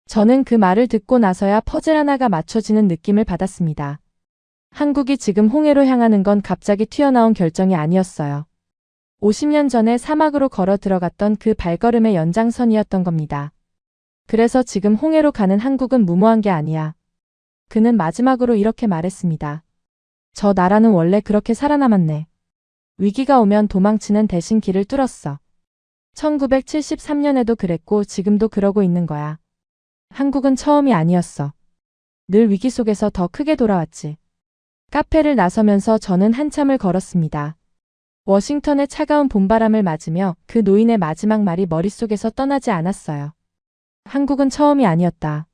저는 그 말을 듣고 나서야 퍼즐 하나가 맞춰지는 느낌을 받았습니다. 한국이 지금 홍해로 향하는 건 갑자기 튀어나온 결정이 아니었어요. 50년 전에 사막으로 걸어 들어갔던 그 발걸음의 연장선이었던 겁니다. 그래서 지금 홍해로 가는 한국은 무모한 게 아니야. 그는 마지막으로 이렇게 말했습니다. 저 나라는 원래 그렇게 살아남았네. 위기가 오면 도망치는 대신 길을 뚫었어. 1973년에도 그랬고 지금도 그러고 있는 거야. 한국은 처음이 아니었어. 늘 위기 속에서 더 크게 돌아왔지. 카페를 나서면서 저는 한참을 걸었습니다. 워싱턴의 차가운 봄바람을 맞으며 그 노인의 마지막 말이 머릿속에서 떠나지 않았어요. 한국은 처음이 아니었다.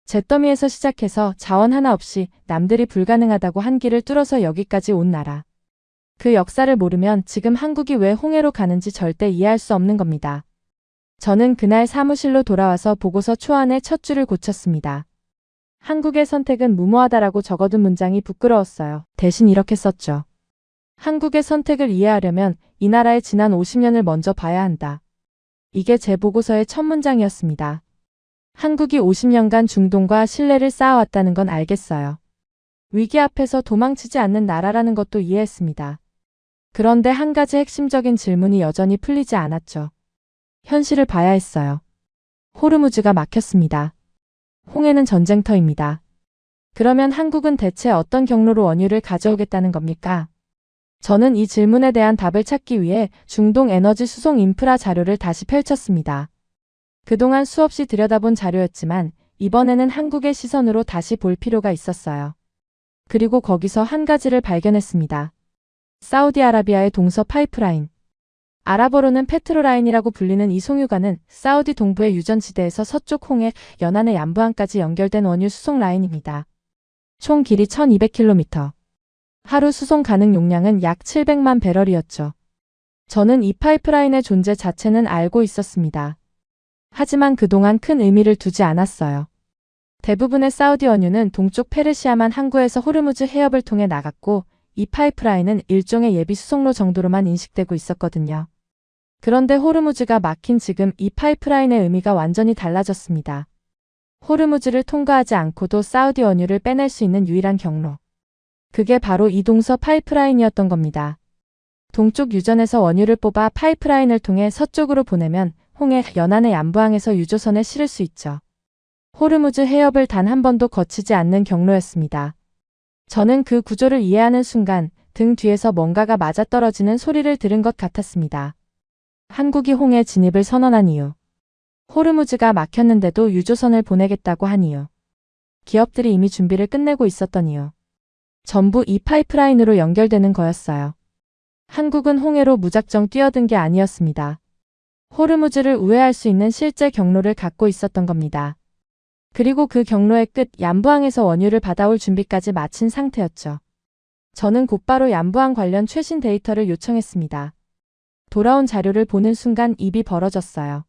잿더미에서 시작해서 자원 하나 없이 남들이 불가능하다고 한 길을 뚫어서 여기까지 온 나라. 그 역사를 모르면 지금 한국이 왜 홍해로 가는지 절대 이해할 수 없는 겁니다. 저는 그날 사무실로 돌아와서 보고서 초안의 첫 줄을 고쳤습니다. 한국의 선택은 무모하다라고 적어둔 문장이 부끄러웠어요. 대신 이렇게 썼죠. 한국의 선택을 이해하려면 이 나라의 지난 50년을 먼저 봐야 한다. 이게 제 보고서의 첫 문장이었습니다. 한국이 50년간 중동과 신뢰를 쌓아왔다는 건 알겠어요. 위기 앞에서 도망치지 않는 나라라는 것도 이해했습니다. 그런데 한 가지 핵심적인 질문이 여전히 풀리지 않았죠. 현실을 봐야 했어요. 호르무즈가 막혔습니다. 홍해는 전쟁터입니다. 그러면 한국은 대체 어떤 경로로 원유를 가져오겠다는 겁니까? 저는 이 질문에 대한 답을 찾기 위해 중동 에너지 수송 인프라 자료를 다시 펼쳤습니다. 그동안 수없이 들여다본 자료였지만 이번에는 한국의 시선으로 다시 볼 필요가 있었어요. 그리고 거기서 한 가지를 발견했습니다. 사우디아라비아의 동서 파이프라인. 아랍어로는 페트로라인이라고 불리는 이 송유관은 사우디 동부의 유전지대에서 서쪽 홍해, 연안의 남부항까지 연결된 원유 수송 라인입니다. 총 길이 1200km. 하루 수송 가능 용량은 약 700만 배럴이었죠. 저는 이 파이프라인의 존재 자체는 알고 있었습니다. 하지만 그동안 큰 의미를 두지 않았어요. 대부분의 사우디 원유는 동쪽 페르시아만 항구에서 호르무즈 해협을 통해 나갔고 이 파이프라인은 일종의 예비 수송로 정도로만 인식되고 있었거든요. 그런데 호르무즈가 막힌 지금 이 파이프라인의 의미가 완전히 달라졌습니다. 호르무즈를 통과하지 않고도 사우디 원유를 빼낼 수 있는 유일한 경로. 그게 바로 이 동서 파이프라인이었던 겁니다. 동쪽 유전에서 원유를 뽑아 파이프라인을 통해 서쪽으로 보내면 홍해 연안의 남부항에서 유조선에 실을 수 있죠. 호르무즈 해협을 단 한 번도 거치지 않는 경로였습니다. 저는 그 구조를 이해하는 순간 등 뒤에서 뭔가가 맞아떨어지는 소리를 들은 것 같았습니다. 한국이 홍해 진입을 선언한 이유. 호르무즈가 막혔는데도 유조선을 보내겠다고 한 이유. 기업들이 이미 준비를 끝내고 있었던 이유. 전부 이 파이프라인으로 연결되는 거였어요. 한국은 홍해로 무작정 뛰어든 게 아니었습니다. 호르무즈를 우회할 수 있는 실제 경로를 갖고 있었던 겁니다. 그리고 그 경로의 끝 남부항에서 원유를 받아올 준비까지 마친 상태였죠. 저는 곧바로 남부항 관련 최신 데이터를 요청했습니다. 돌아온 자료를 보는 순간 입이 벌어졌어요.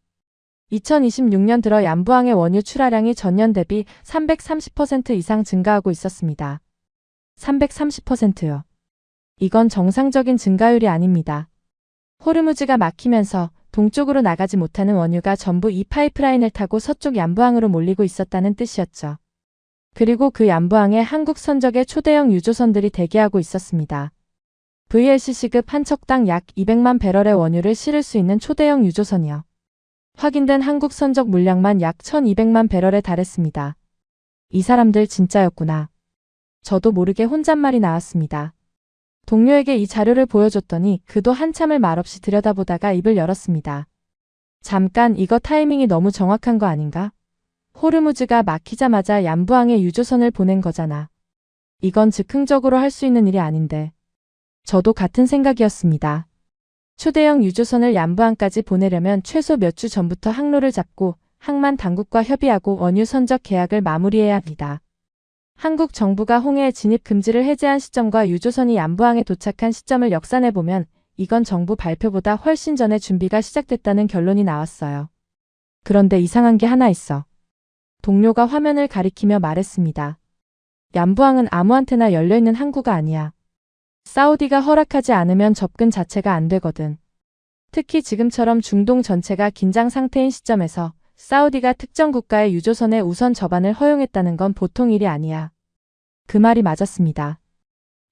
2026년 들어 남부항의 원유 출하량이 전년 대비 330% 이상 증가하고 있었습니다. 330%요. 이건 정상적인 증가율이 아닙니다. 호르무즈가 막히면서 동쪽으로 나가지 못하는 원유가 전부 이 파이프라인을 타고 서쪽 남부항으로 몰리고 있었다는 뜻이었죠. 그리고 그 남부항에 한국 선적의 초대형 유조선들이 대기하고 있었습니다. VLCC급 한 척당 약 200만 배럴의 원유를 실을 수 있는 초대형 유조선이요. 확인된 한국 선적 물량만 약 1200만 배럴에 달했습니다. 이 사람들 진짜였구나. 저도 모르게 혼잣말이 나왔습니다. 동료에게 이 자료를 보여줬더니 그도 한참을 말없이 들여다보다가 입을 열었습니다. 잠깐, 이거 타이밍이 너무 정확한 거 아닌가? 호르무즈가 막히자마자 남부항에 유조선을 보낸 거잖아. 이건 즉흥적으로 할 수 있는 일이 아닌데. 저도 같은 생각이었습니다. 초대형 유조선을 남부항까지 보내려면 최소 몇 주 전부터 항로를 잡고 항만 당국과 협의하고 원유 선적 계약을 마무리해야 합니다. 한국 정부가 홍해 진입 금지를 해제한 시점과 유조선이 남부항에 도착한 시점을 역산해보면 이건 정부 발표보다 훨씬 전에 준비가 시작됐다는 결론이 나왔어요. 그런데 이상한 게 하나 있어. 동료가 화면을 가리키며 말했습니다. 얌부항은 아무한테나 열려있는 항구가 아니야. 사우디가 허락하지 않으면 접근 자체가 안 되거든. 특히 지금처럼 중동 전체가 긴장 상태인 시점에서 사우디가 특정 국가의 유조선에 우선 접안을 허용했다는 건 보통 일이 아니야. 그 말이 맞았습니다.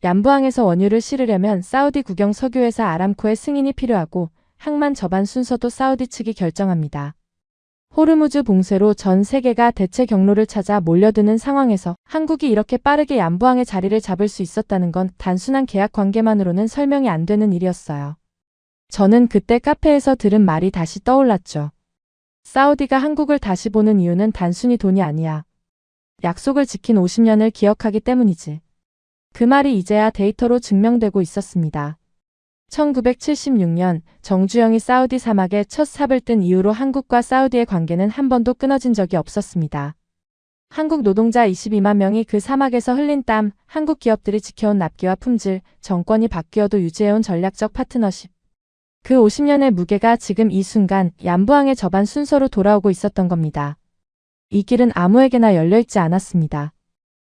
얌부항에서 원유를 실으려면 사우디 국영 석유회사 아람코의 승인이 필요하고 항만 접안 순서도 사우디 측이 결정합니다. 호르무즈 봉쇄로 전 세계가 대체 경로를 찾아 몰려드는 상황에서 한국이 이렇게 빠르게 얌부항의 자리를 잡을 수 있었다는 건 단순한 계약 관계만으로는 설명이 안 되는 일이었어요. 저는 그때 카페에서 들은 말이 다시 떠올랐죠. 사우디가 한국을 다시 보는 이유는 단순히 돈이 아니야. 약속을 지킨 50년을 기억하기 때문이지. 그 말이 이제야 데이터로 증명되고 있었습니다. 1976년 정주영이 사우디 사막에 첫 삽을 뜬 이후로 한국과 사우디의 관계는 한 번도 끊어진 적이 없었습니다. 한국 노동자 22만 명이 그 사막에서 흘린 땀, 한국 기업들이 지켜온 납기와 품질, 정권이 바뀌어도 유지해온 전략적 파트너십. 그 50년의 무게가 지금 이 순간 얌부항의 접안 순서로 돌아오고 있었던 겁니다. 이 길은 아무에게나 열려있지 않았습니다.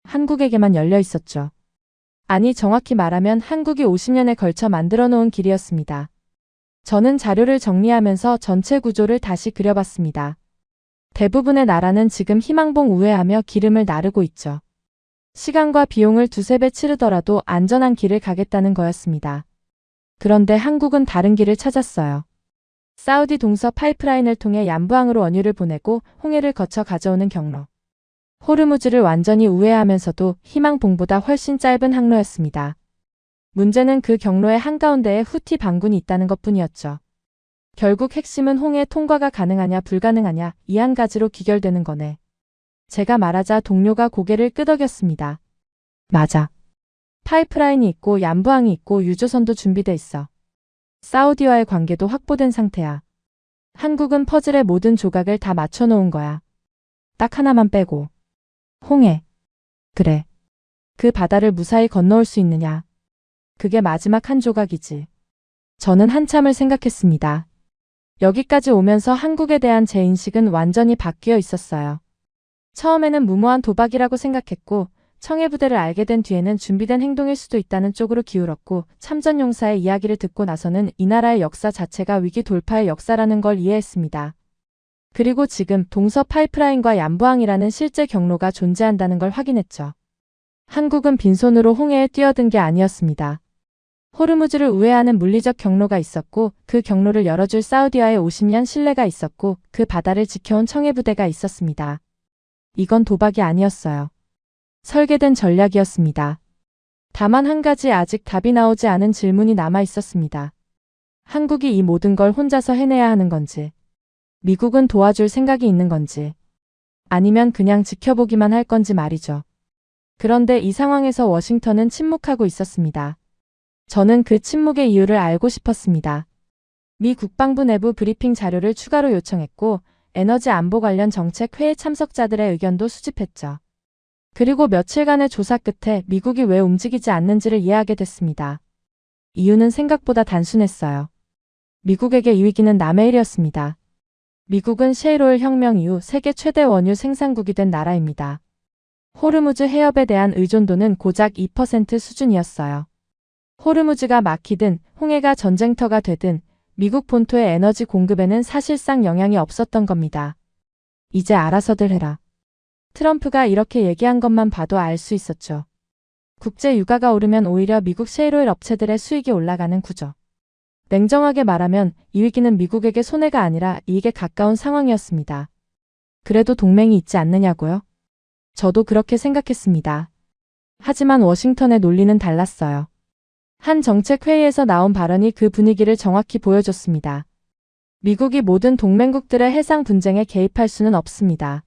한국에게만 열려 있었죠. 아니, 정확히 말하면 한국이 50년에 걸쳐 만들어 놓은 길이었습니다. 저는 자료를 정리하면서 전체 구조를 다시 그려봤습니다. 대부분의 나라는 지금 희망봉 우회하며 기름을 나르고 있죠. 시간과 비용을 두세 배 치르더라도 안전한 길을 가겠다는 거였습니다. 그런데 한국은 다른 길을 찾았어요. 사우디 동서 파이프라인을 통해 얌부항으로 원유를 보내고 홍해를 거쳐 가져오는 경로. 호르무즈를 완전히 우회하면서도 희망봉보다 훨씬 짧은 항로였습니다. 문제는 그 경로의 한가운데에 후티 반군이 있다는 것뿐이었죠. 결국 핵심은 홍해 통과가 가능하냐 불가능하냐 이 한 가지로 귀결되는 거네. 제가 말하자 동료가 고개를 끄덕였습니다. 맞아. 파이프라인이 있고 얌부항이 있고 유조선도 준비돼 있어. 사우디와의 관계도 확보된 상태야. 한국은 퍼즐의 모든 조각을 다 맞춰놓은 거야. 딱 하나만 빼고. 홍해. 그래. 그 바다를 무사히 건너올 수 있느냐. 그게 마지막 한 조각이지. 저는 한참을 생각했습니다. 여기까지 오면서 한국에 대한 제 인식은 완전히 바뀌어 있었어요. 처음에는 무모한 도박이라고 생각했고 청해부대를 알게 된 뒤에는 준비된 행동일 수도 있다는 쪽으로 기울었고 참전용사의 이야기를 듣고 나서는 이 나라의 역사 자체가 위기 돌파의 역사라는 걸 이해했습니다. 그리고 지금 동서 파이프라인과 얌부항이라는 실제 경로가 존재한다는 걸 확인했죠. 한국은 빈손으로 홍해에 뛰어든 게 아니었습니다. 호르무즈를 우회하는 물리적 경로가 있었고 그 경로를 열어줄 사우디와의 50년 신뢰가 있었고 그 바다를 지켜온 청해부대가 있었습니다. 이건 도박이 아니었어요. 설계된 전략이었습니다. 다만 한 가지 아직 답이 나오지 않은 질문이 남아 있었습니다. 한국이 이 모든 걸 혼자서 해내야 하는 건지, 미국은 도와줄 생각이 있는 건지, 아니면 그냥 지켜보기만 할 건지 말이죠. 그런데 이 상황에서 워싱턴은 침묵하고 있었습니다. 저는 그 침묵의 이유를 알고 싶었습니다. 미 국방부 내부 브리핑 자료를 추가로 요청했고 에너지 안보 관련 정책 회의 참석자들의 의견도 수집했죠. 그리고 며칠간의 조사 끝에 미국이 왜 움직이지 않는지를 이해하게 됐습니다. 이유는 생각보다 단순했어요. 미국에게 이 위기는 남의 일이었습니다. 미국은 셰일오일 혁명 이후 세계 최대 원유 생산국이 된 나라입니다. 호르무즈 해협에 대한 의존도는 고작 2% 수준이었어요. 호르무즈가 막히든 홍해가 전쟁터가 되든 미국 본토의 에너지 공급에는 사실상 영향이 없었던 겁니다. 이제 알아서들 해라. 트럼프가 이렇게 얘기한 것만 봐도 알 수 있었죠. 국제 유가가 오르면 오히려 미국 셰일오일 업체들의 수익이 올라가는 구조. 냉정하게 말하면 이 위기는 미국에게 손해가 아니라 이익에 가까운 상황이었습니다. 그래도 동맹이 있지 않느냐고요? 저도 그렇게 생각했습니다. 하지만 워싱턴의 논리는 달랐어요. 한 정책회의에서 나온 발언이 그 분위기를 정확히 보여줬습니다. 미국이 모든 동맹국들의 해상 분쟁에 개입할 수는 없습니다.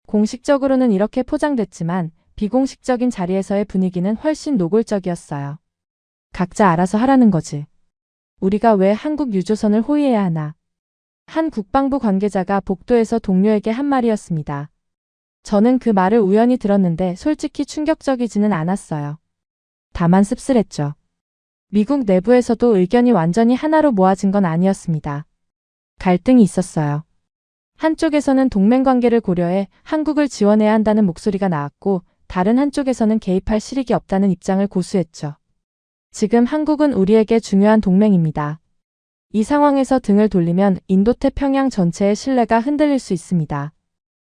공식적으로는 이렇게 포장됐지만 비공식적인 자리에서의 분위기는 훨씬 노골적이었어요. 각자 알아서 하라는 거지. 우리가 왜 한국 유조선을 호위해야 하나? 한 국방부 관계자가 복도에서 동료에게 한 말이었습니다. 저는 그 말을 우연히 들었는데 솔직히 충격적이지는 않았어요. 다만 씁쓸했죠. 미국 내부에서도 의견이 완전히 하나로 모아진 건 아니었습니다. 갈등이 있었어요. 한쪽에서는 동맹관계를 고려해 한국을 지원해야 한다는 목소리가 나왔고 다른 한쪽에서는 개입할 실익이 없다는 입장을 고수했죠. 지금 한국은 우리에게 중요한 동맹입니다. 이 상황에서 등을 돌리면 인도태평양 전체의 신뢰가 흔들릴 수 있습니다.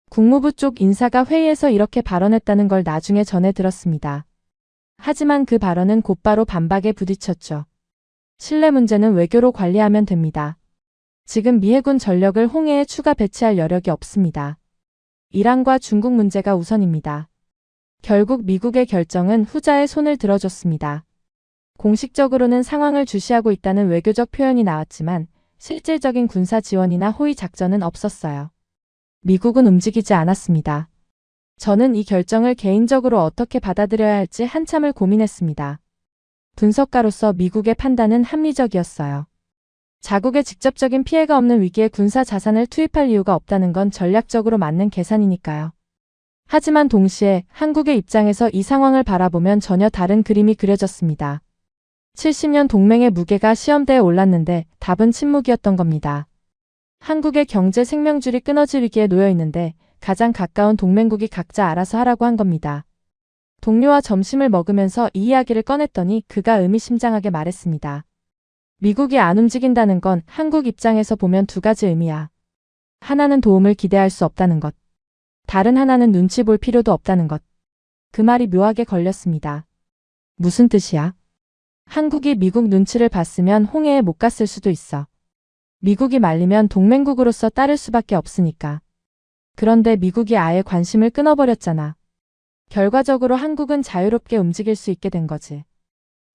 국무부 쪽 인사가 회의에서 이렇게 발언했다는 걸 나중에 전해 들었습니다. 하지만 그 발언은 곧바로 반박에 부딪혔죠. 신뢰 문제는 외교로 관리하면 됩니다. 지금 미 해군 전력을 홍해에 추가 배치할 여력이 없습니다. 이란과 중국 문제가 우선입니다. 결국 미국의 결정은 후자의 손을 들어줬습니다. 공식적으로는 상황을 주시하고 있다는 외교적 표현이 나왔지만 실질적인 군사 지원이나 호위 작전은 없었어요. 미국은 움직이지 않았습니다. 저는 이 결정을 개인적으로 어떻게 받아들여야 할지 한참을 고민했습니다. 분석가로서 미국의 판단은 합리적이었어요. 자국에 직접적인 피해가 없는 위기에 군사 자산을 투입할 이유가 없다는 건 전략적으로 맞는 계산이니까요. 하지만 동시에 한국의 입장에서 이 상황을 바라보면 전혀 다른 그림이 그려졌습니다. 70년 동맹의 무게가 시험대에 올랐는데 답은 침묵이었던 겁니다. 한국의 경제 생명줄이 끊어질 위기에 놓여 있는데 가장 가까운 동맹국이 각자 알아서 하라고 한 겁니다. 동료와 점심을 먹으면서 이 이야기를 꺼냈더니 그가 의미심장하게 말했습니다. 미국이 안 움직인다는 건 한국 입장에서 보면 두 가지 의미야. 하나는 도움을 기대할 수 없다는 것. 다른 하나는 눈치 볼 필요도 없다는 것. 그 말이 묘하게 걸렸습니다. 무슨 뜻이야? 한국이 미국 눈치를 봤으면 홍해에 못 갔을 수도 있어. 미국이 말리면 동맹국으로서 따를 수밖에 없으니까. 그런데 미국이 아예 관심을 끊어버렸잖아. 결과적으로 한국은 자유롭게 움직일 수 있게 된 거지.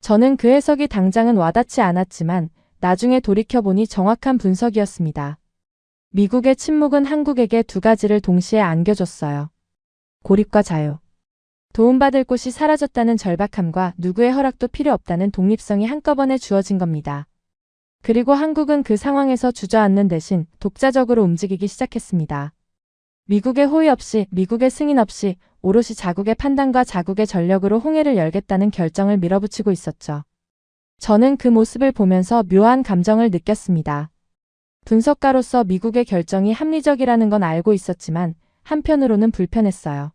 저는 그 해석이 당장은 와닿지 않았지만 나중에 돌이켜보니 정확한 분석이었습니다. 미국의 침묵은 한국에게 두 가지를 동시에 안겨줬어요. 고립과 자유. 도움받을 곳이 사라졌다는 절박함과 누구의 허락도 필요 없다는 독립성이 한꺼번에 주어진 겁니다. 그리고 한국은 그 상황에서 주저앉는 대신 독자적으로 움직이기 시작했습니다. 미국의 호의 없이, 미국의 승인 없이 오롯이 자국의 판단과 자국의 전력으로 홍해를 열겠다는 결정을 밀어붙이고 있었죠. 저는 그 모습을 보면서 묘한 감정을 느꼈습니다. 분석가로서 미국의 결정이 합리적이라는 건 알고 있었지만 한편으로는 불편했어요.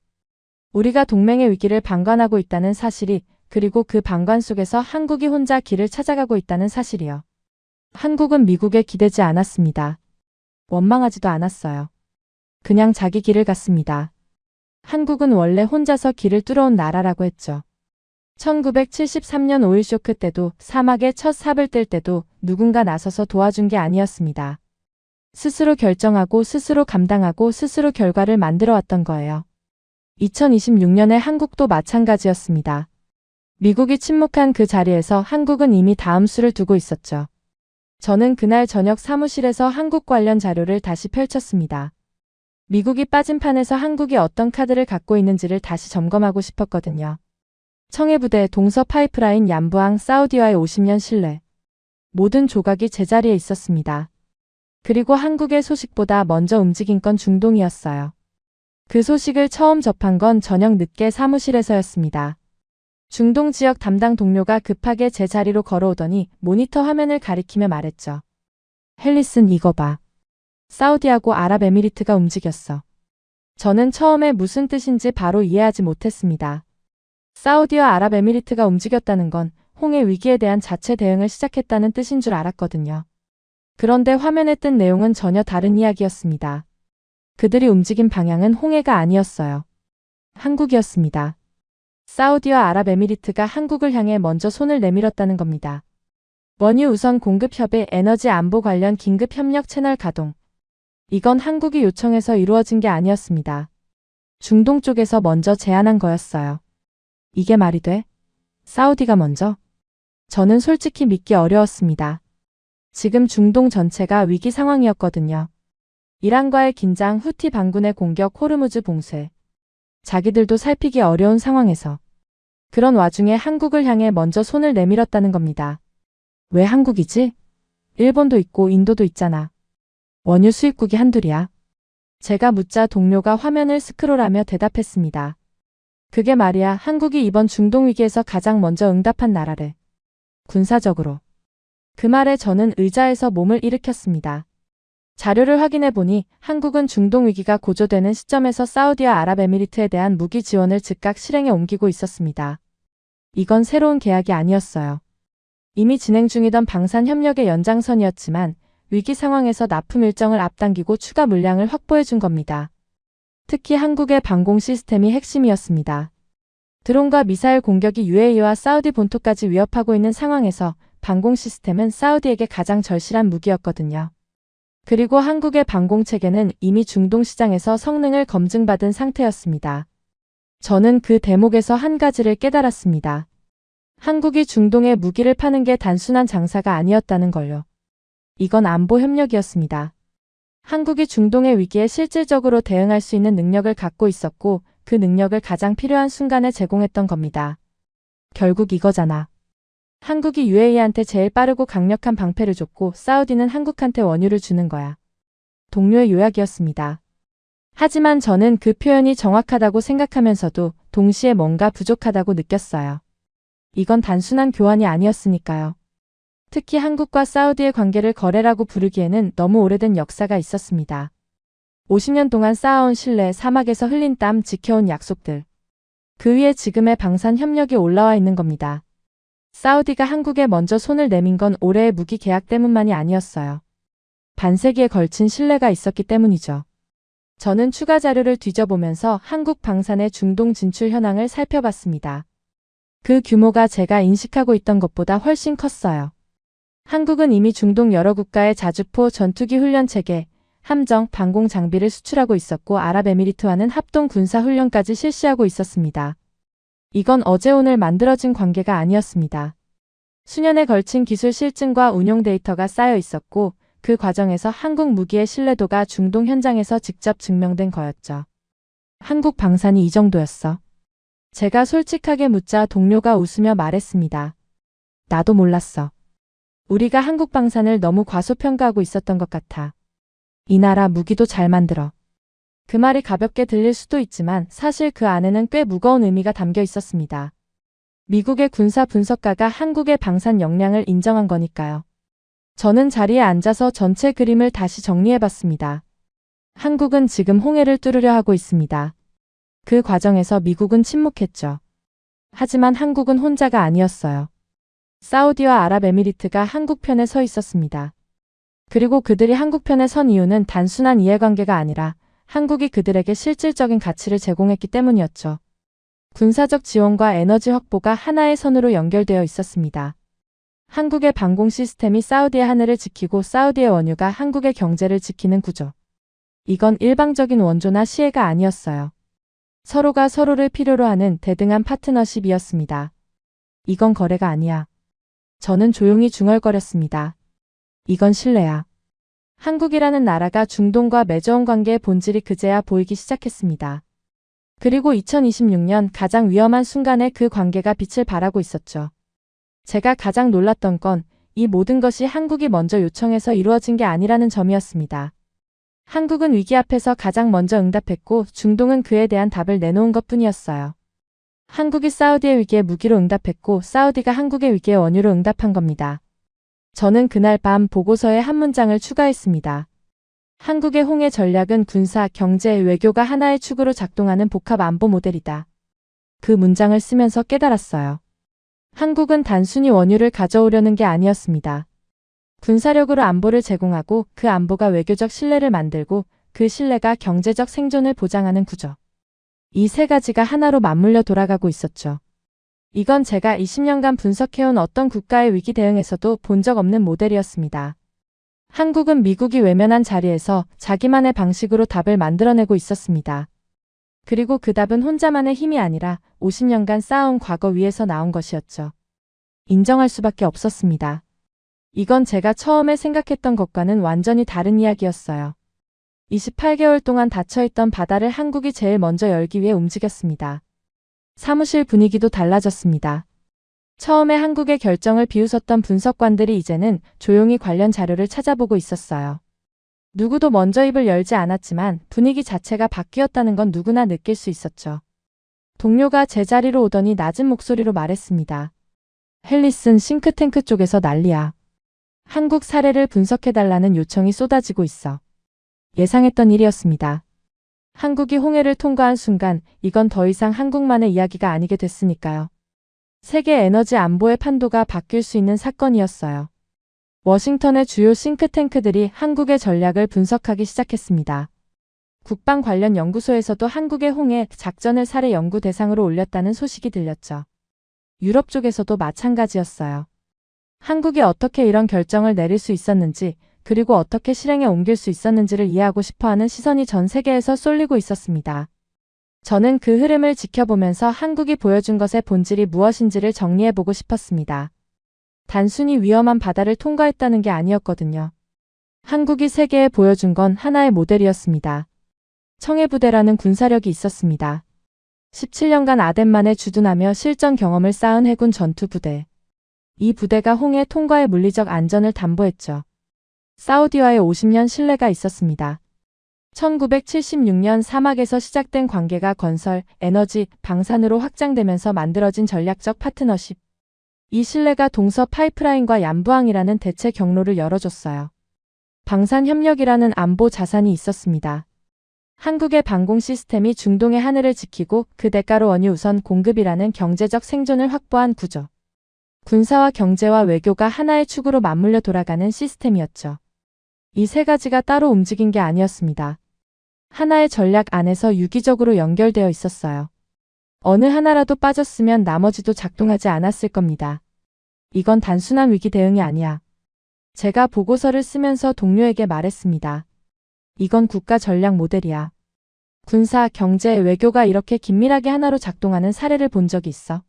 우리가 동맹의 위기를 방관하고 있다는 사실이, 그리고 그 방관 속에서 한국이 혼자 길을 찾아가고 있다는 사실이요. 한국은 미국에 기대지 않았습니다. 원망하지도 않았어요. 그냥 자기 길을 갔습니다. 한국은 원래 혼자서 길을 뚫어온 나라라고 했죠. 1973년 오일 쇼크 때도 사막에 첫 삽을 뜰 때도 누군가 나서서 도와준 게 아니었습니다. 스스로 결정하고 스스로 감당하고 스스로 결과를 만들어 왔던 거예요. 2026년에 한국도 마찬가지였습니다. 미국이 침묵한 그 자리에서 한국은 이미 다음 수를 두고 있었죠. 저는 그날 저녁 사무실에서 한국 관련 자료를 다시 펼쳤습니다. 미국이 빠진 판에서 한국이 어떤 카드를 갖고 있는지를 다시 점검하고 싶었거든요. 청해부대, 동서 파이프라인, 양부항, 사우디와의 50년 신뢰. 모든 조각이 제자리에 있었습니다. 그리고 한국의 소식보다 먼저 움직인 건 중동이었어요. 그 소식을 처음 접한 건 저녁 늦게 사무실에서였습니다. 중동 지역 담당 동료가 급하게 제 자리로 걸어오더니 모니터 화면을 가리키며 말했죠. 헬리슨, 이거 봐. 사우디하고 아랍에미리트가 움직였어. 저는 처음에 무슨 뜻인지 바로 이해하지 못했습니다. 사우디와 아랍에미리트가 움직였다는 건 홍해 위기에 대한 자체 대응을 시작했다는 뜻인 줄 알았거든요. 그런데 화면에 뜬 내용은 전혀 다른 이야기였습니다. 그들이 움직인 방향은 홍해가 아니었어요. 한국이었습니다. 사우디와 아랍에미리트가 한국을 향해 먼저 손을 내밀었다는 겁니다. 원유 우선 공급 협의, 에너지 안보 관련 긴급 협력 채널 가동. 이건 한국이 요청해서 이루어진 게 아니었습니다. 중동 쪽에서 먼저 제안한 거였어요. 이게 말이 돼? 사우디가 먼저? 저는 솔직히 믿기 어려웠습니다. 지금 중동 전체가 위기 상황이었거든요. 이란과의 긴장, 후티 반군의 공격, 호르무즈 봉쇄. 자기들도 살피기 어려운 상황에서. 그런 와중에 한국을 향해 먼저 손을 내밀었다는 겁니다. 왜 한국이지? 일본도 있고 인도도 있잖아. 원유 수입국이 한둘이야. 제가 묻자 동료가 화면을 스크롤하며 대답했습니다. 그게 말이야, 한국이 이번 중동 위기에서 가장 먼저 응답한 나라래. 군사적으로. 그 말에 저는 의자에서 몸을 일으켰습니다. 자료를 확인해 보니 한국은 중동 위기가 고조되는 시점에서 사우디와 아랍에미리트에 대한 무기 지원을 즉각 실행에 옮기고 있었습니다. 이건 새로운 계약이 아니었어요. 이미 진행 중이던 방산 협력의 연장선이었지만 위기 상황에서 납품 일정을 앞당기고 추가 물량을 확보해 준 겁니다. 특히 한국의 방공 시스템이 핵심이었습니다. 드론과 미사일 공격이 UAE와 사우디 본토까지 위협하고 있는 상황에서 방공 시스템은 사우디에게 가장 절실한 무기였거든요. 그리고 한국의 방공 체계는 이미 중동 시장에서 성능을 검증받은 상태였습니다. 저는 그 대목에서 한 가지를 깨달았습니다. 한국이 중동에 무기를 파는 게 단순한 장사가 아니었다는 걸요. 이건 안보 협력이었습니다. 한국이 중동의 위기에 실질적으로 대응할 수 있는 능력을 갖고 있었고 그 능력을 가장 필요한 순간에 제공했던 겁니다. 결국 이거잖아. 한국이 UAE한테 제일 빠르고 강력한 방패를 줬고 사우디는 한국한테 원유를 주는 거야. 동료의 요약이었습니다. 하지만 저는 그 표현이 정확하다고 생각하면서도 동시에 뭔가 부족하다고 느꼈어요. 이건 단순한 교환이 아니었으니까요. 특히 한국과 사우디의 관계를 거래라고 부르기에는 너무 오래된 역사가 있었습니다. 50년 동안 쌓아온 신뢰, 사막에서 흘린 땀, 지켜온 약속들. 그 위에 지금의 방산 협력이 올라와 있는 겁니다. 사우디가 한국에 먼저 손을 내민 건 올해의 무기 계약 때문만이 아니었어요. 반세기에 걸친 신뢰가 있었기 때문이죠. 저는 추가 자료를 뒤져보면서 한국 방산의 중동 진출 현황을 살펴봤습니다. 그 규모가 제가 인식하고 있던 것보다 훨씬 컸어요. 한국은 이미 중동 여러 국가의 자주포, 전투기 훈련 체계, 함정, 방공 장비를 수출하고 있었고 아랍에미리트와는 합동 군사 훈련까지 실시하고 있었습니다. 이건 어제 오늘 만들어진 관계가 아니었습니다. 수년에 걸친 기술 실증과 운용 데이터가 쌓여 있었고 그 과정에서 한국 무기의 신뢰도가 중동 현장에서 직접 증명된 거였죠. 한국 방산이 이 정도였어. 제가 솔직하게 묻자 동료가 웃으며 말했습니다. 나도 몰랐어. 우리가 한국 방산을 너무 과소평가하고 있었던 것 같아. 이 나라 무기도 잘 만들어. 그 말이 가볍게 들릴 수도 있지만 사실 그 안에는 꽤 무거운 의미가 담겨 있었습니다. 미국의 군사 분석가가 한국의 방산 역량을 인정한 거니까요. 저는 자리에 앉아서 전체 그림을 다시 정리해봤습니다. 한국은 지금 홍해를 뚫으려 하고 있습니다. 그 과정에서 미국은 침묵했죠. 하지만 한국은 혼자가 아니었어요. 사우디와 아랍에미리트가 한국 편에 서 있었습니다. 그리고 그들이 한국 편에 선 이유는 단순한 이해관계가 아니라 한국이 그들에게 실질적인 가치를 제공했기 때문이었죠. 군사적 지원과 에너지 확보가 하나의 선으로 연결되어 있었습니다. 한국의 방공 시스템이 사우디의 하늘을 지키고 사우디의 원유가 한국의 경제를 지키는 구조. 이건 일방적인 원조나 시혜가 아니었어요. 서로가 서로를 필요로 하는 대등한 파트너십이었습니다. 이건 거래가 아니야. 저는 조용히 중얼거렸습니다. 이건 신뢰야. 한국이라는 나라가 중동과 맺어온 관계의 본질이 그제야 보이기 시작했습니다. 그리고 2026년 가장 위험한 순간에 그 관계가 빛을 발하고 있었죠. 제가 가장 놀랐던 건 이 모든 것이 한국이 먼저 요청해서 이루어진 게 아니라는 점이었습니다. 한국은 위기 앞에서 가장 먼저 응답했고 중동은 그에 대한 답을 내놓은 것뿐이었어요. 한국이 사우디의 위기에 무기로 응답했고 사우디가 한국의 위기에 원유로 응답한 겁니다. 저는 그날 밤 보고서에 한 문장을 추가했습니다. 한국의 홍해 전략은 군사, 경제, 외교가 하나의 축으로 작동하는 복합 안보 모델이다. 그 문장을 쓰면서 깨달았어요. 한국은 단순히 원유를 가져오려는 게 아니었습니다. 군사력으로 안보를 제공하고 그 안보가 외교적 신뢰를 만들고 그 신뢰가 경제적 생존을 보장하는 구조. 이 세 가지가 하나로 맞물려 돌아가고 있었죠. 이건 제가 20년간 분석해온 어떤 국가의 위기 대응에서도 본 적 없는 모델이었습니다. 한국은 미국이 외면한 자리에서 자기만의 방식으로 답을 만들어내고 있었습니다. 그리고 그 답은 혼자만의 힘이 아니라 50년간 쌓아온 과거 위에서 나온 것이었죠. 인정할 수밖에 없었습니다. 이건 제가 처음에 생각했던 것과는 완전히 다른 이야기였어요. 28개월 동안 닫혀있던 바다를 한국이 제일 먼저 열기 위해 움직였습니다. 사무실 분위기도 달라졌습니다. 처음에 한국의 결정을 비웃었던 분석관들이 이제는 조용히 관련 자료를 찾아보고 있었어요. 누구도 먼저 입을 열지 않았지만 분위기 자체가 바뀌었다는 건 누구나 느낄 수 있었죠. 동료가 제 자리로 오더니 낮은 목소리로 말했습니다. 헬리슨 싱크탱크 쪽에서 난리야. 한국 사례를 분석해달라는 요청이 쏟아지고 있어. 예상했던 일이었습니다. 한국이 홍해를 통과한 순간 이건 더 이상 한국만의 이야기가 아니게 됐으니까요. 세계 에너지 안보의 판도가 바뀔 수 있는 사건이었어요. 워싱턴의 주요 싱크탱크들이 한국의 전략을 분석하기 시작했습니다. 국방 관련 연구소에서도 한국의 홍해 작전을 사례 연구 대상으로 올렸다는 소식이 들렸죠. 유럽 쪽에서도 마찬가지였어요. 한국이 어떻게 이런 결정을 내릴 수 있었는지, 그리고 어떻게 실행에 옮길 수 있었는지를 이해하고 싶어하는 시선이 전 세계에서 쏠리고 있었습니다. 저는 그 흐름을 지켜보면서 한국이 보여준 것의 본질이 무엇인지를 정리해보고 싶었습니다. 단순히 위험한 바다를 통과했다는 게 아니었거든요. 한국이 세계에 보여준 건 하나의 모델이었습니다. 청해부대라는 군사력이 있었습니다. 17년간 아덴만에 주둔하며 실전 경험을 쌓은 해군 전투부대. 이 부대가 홍해 통과의 물리적 안전을 담보했죠. 사우디와의 50년 신뢰가 있었습니다. 1976년 사막에서 시작된 관계가 건설, 에너지, 방산으로 확장되면서 만들어진 전략적 파트너십. 이 신뢰가 동서 파이프라인과 얀부항이라는 대체 경로를 열어줬어요. 방산협력이라는 안보 자산이 있었습니다. 한국의 방공 시스템이 중동의 하늘을 지키고 그 대가로 원유 우선 공급이라는 경제적 생존을 확보한 구조. 군사와 경제와 외교가 하나의 축으로 맞물려 돌아가는 시스템이었죠. 이 세 가지가 따로 움직인 게 아니었습니다. 하나의 전략 안에서 유기적으로 연결되어 있었어요. 어느 하나라도 빠졌으면 나머지도 작동하지 않았을 겁니다. 이건 단순한 위기 대응이 아니야. 제가 보고서를 쓰면서 동료에게 말했습니다. 이건 국가 전략 모델이야. 군사, 경제, 외교가 이렇게 긴밀하게 하나로 작동하는 사례를 본 적이 있어?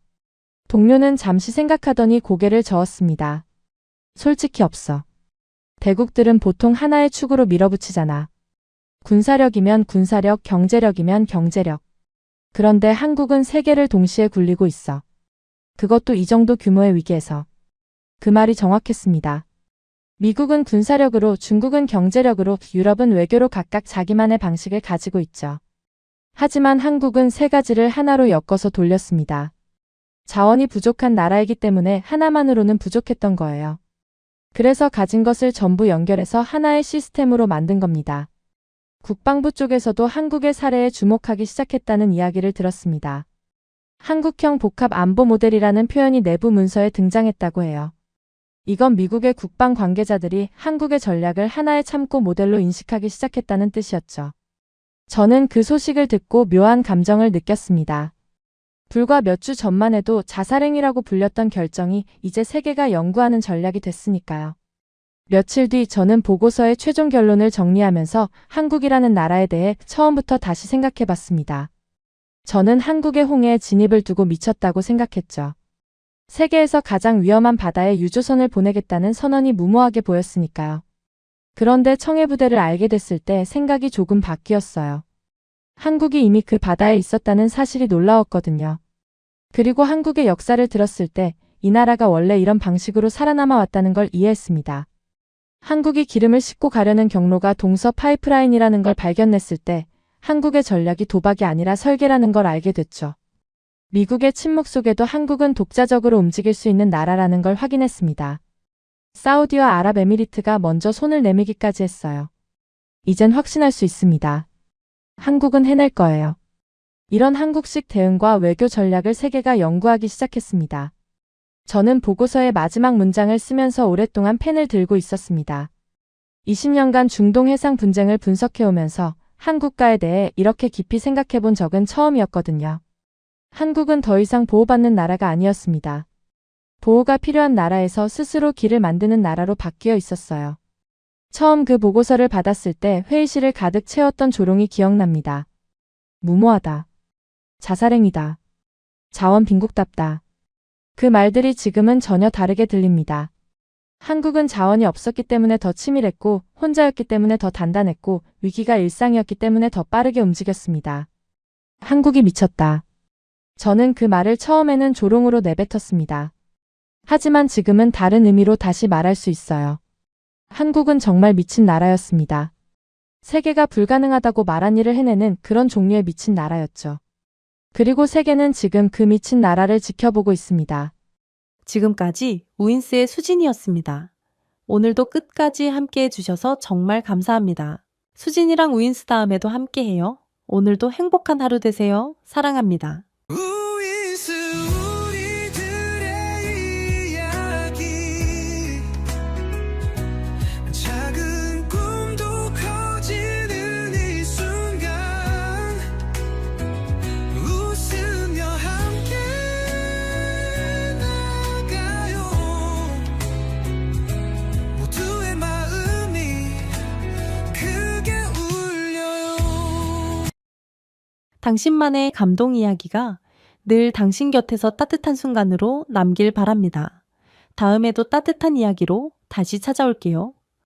동료는 잠시 생각하더니 고개를 저었습니다. 솔직히 없어. 대국들은 보통 하나의 축으로 밀어붙이잖아. 군사력이면 군사력, 경제력이면 경제력. 그런데 한국은 세 개를 동시에 굴리고 있어. 그것도 이 정도 규모의 위기에서. 그 말이 정확했습니다. 미국은 군사력으로, 중국은 경제력으로, 유럽은 외교로 각각 자기만의 방식을 가지고 있죠. 하지만 한국은 세 가지를 하나로 엮어서 돌렸습니다. 자원이 부족한 나라이기 때문에 하나만으로는 부족했던 거예요. 그래서 가진 것을 전부 연결해서 하나의 시스템으로 만든 겁니다. 국방부 쪽에서도 한국의 사례에 주목하기 시작했다는 이야기를 들었습니다. 한국형 복합 안보 모델이라는 표현이 내부 문서에 등장했다고 해요. 이건 미국의 국방 관계자들이 한국의 전략을 하나의 참고 모델로 인식하기 시작했다는 뜻이었죠. 저는 그 소식을 듣고 묘한 감정을 느꼈습니다. 불과 몇 주 전만 해도 자살행위라고 불렸던 결정이 이제 세계가 연구하는 전략이 됐으니까요. 며칠 뒤 저는 보고서의 최종 결론을 정리하면서 한국이라는 나라에 대해 처음부터 다시 생각해봤습니다. 저는 한국의 홍해에 진입을 두고 미쳤다고 생각했죠. 세계에서 가장 위험한 바다에 유조선을 보내겠다는 선언이 무모하게 보였으니까요. 그런데 청해부대를 알게 됐을 때 생각이 조금 바뀌었어요. 한국이 이미 그 바다에 있었다는 사실이 놀라웠거든요. 그리고 한국의 역사를 들었을 때 이 나라가 원래 이런 방식으로 살아남아 왔다는 걸 이해했습니다. 한국이 기름을 싣고 가려는 경로가 동서 파이프라인이라는 걸 발견했을 때 한국의 전략이 도박이 아니라 설계라는 걸 알게 됐죠. 미국의 침묵 속에도 한국은 독자적으로 움직일 수 있는 나라라는 걸 확인했습니다. 사우디와 아랍에미리트가 먼저 손을 내밀기까지 했어요. 이젠 확신할 수 있습니다. 한국은 해낼 거예요. 이런 한국식 대응과 외교 전략을 세계가 연구하기 시작했습니다. 저는 보고서의 마지막 문장을 쓰면서 오랫동안 펜을 들고 있었습니다. 20년간 중동 해상 분쟁을 분석해오면서 한국과에 대해 이렇게 깊이 생각해본 적은 처음이었거든요. 한국은 더 이상 보호받는 나라가 아니었습니다. 보호가 필요한 나라에서 스스로 길을 만드는 나라로 바뀌어 있었어요. 처음 그 보고서를 받았을 때 회의실을 가득 채웠던 조롱이 기억납니다. 무모하다. 자살행위다. 자원 빈국답다. 그 말들이 지금은 전혀 다르게 들립니다. 한국은 자원이 없었기 때문에 더 치밀했고, 혼자였기 때문에 더 단단했고, 위기가 일상이었기 때문에 더 빠르게 움직였습니다. 한국이 미쳤다. 저는 그 말을 처음에는 조롱으로 내뱉었습니다. 하지만 지금은 다른 의미로 다시 말할 수 있어요. 한국은 정말 미친 나라였습니다. 세계가 불가능하다고 말한 일을 해내는 그런 종류의 미친 나라였죠. 그리고 세계는 지금 그 미친 나라를 지켜보고 있습니다. 지금까지 우인스의 수진이었습니다. 오늘도 끝까지 함께 해주셔서 정말 감사합니다. 수진이랑 우인스 다음에도 함께해요. 오늘도 행복한 하루 되세요. 사랑합니다. 우인스 우리들의 이야기 작은 꿈도 커지는 이 순간 웃으며 함께 나가요 모두의 마음이 크게 울려요. 당신만의 감동 이야기가 늘 당신 곁에서 따뜻한 순간으로 남길 바랍니다. 다음에도 따뜻한 이야기로 다시 찾아올게요.